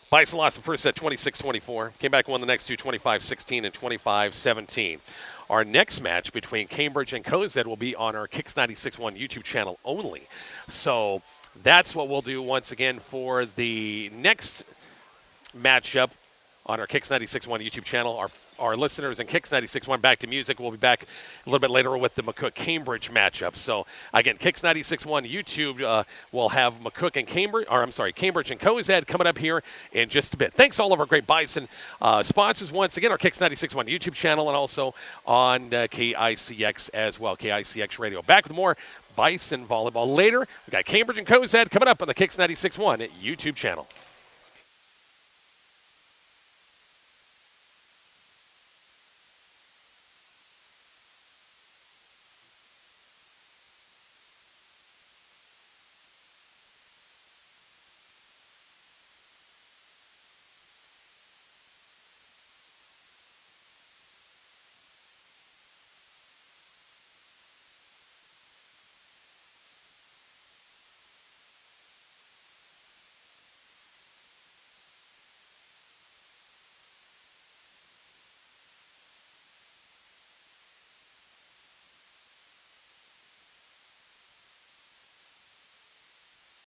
Bison lost the first set 26-24. Came back and won the next two 25-16 and 25-17. Our next match between Cambridge and Cozad will be on our Kicks 96.1 YouTube channel only. So that's what we'll do once again for the next matchup on our Kicks 96.1 YouTube channel. Our listeners and Kicks 96.1 back to music. We'll be back a little bit later with the McCook-Cambridge matchup. So, again, Kicks 96.1 YouTube will have McCook and Cambridge and Cozad coming up here in just a bit. Thanks to all of our great Bison sponsors once again, our Kicks 96.1 YouTube channel and also on KICX as well, KICX Radio. Back with more Bison volleyball later. We got Cambridge and Cozad coming up on the Kicks 96.1 YouTube channel.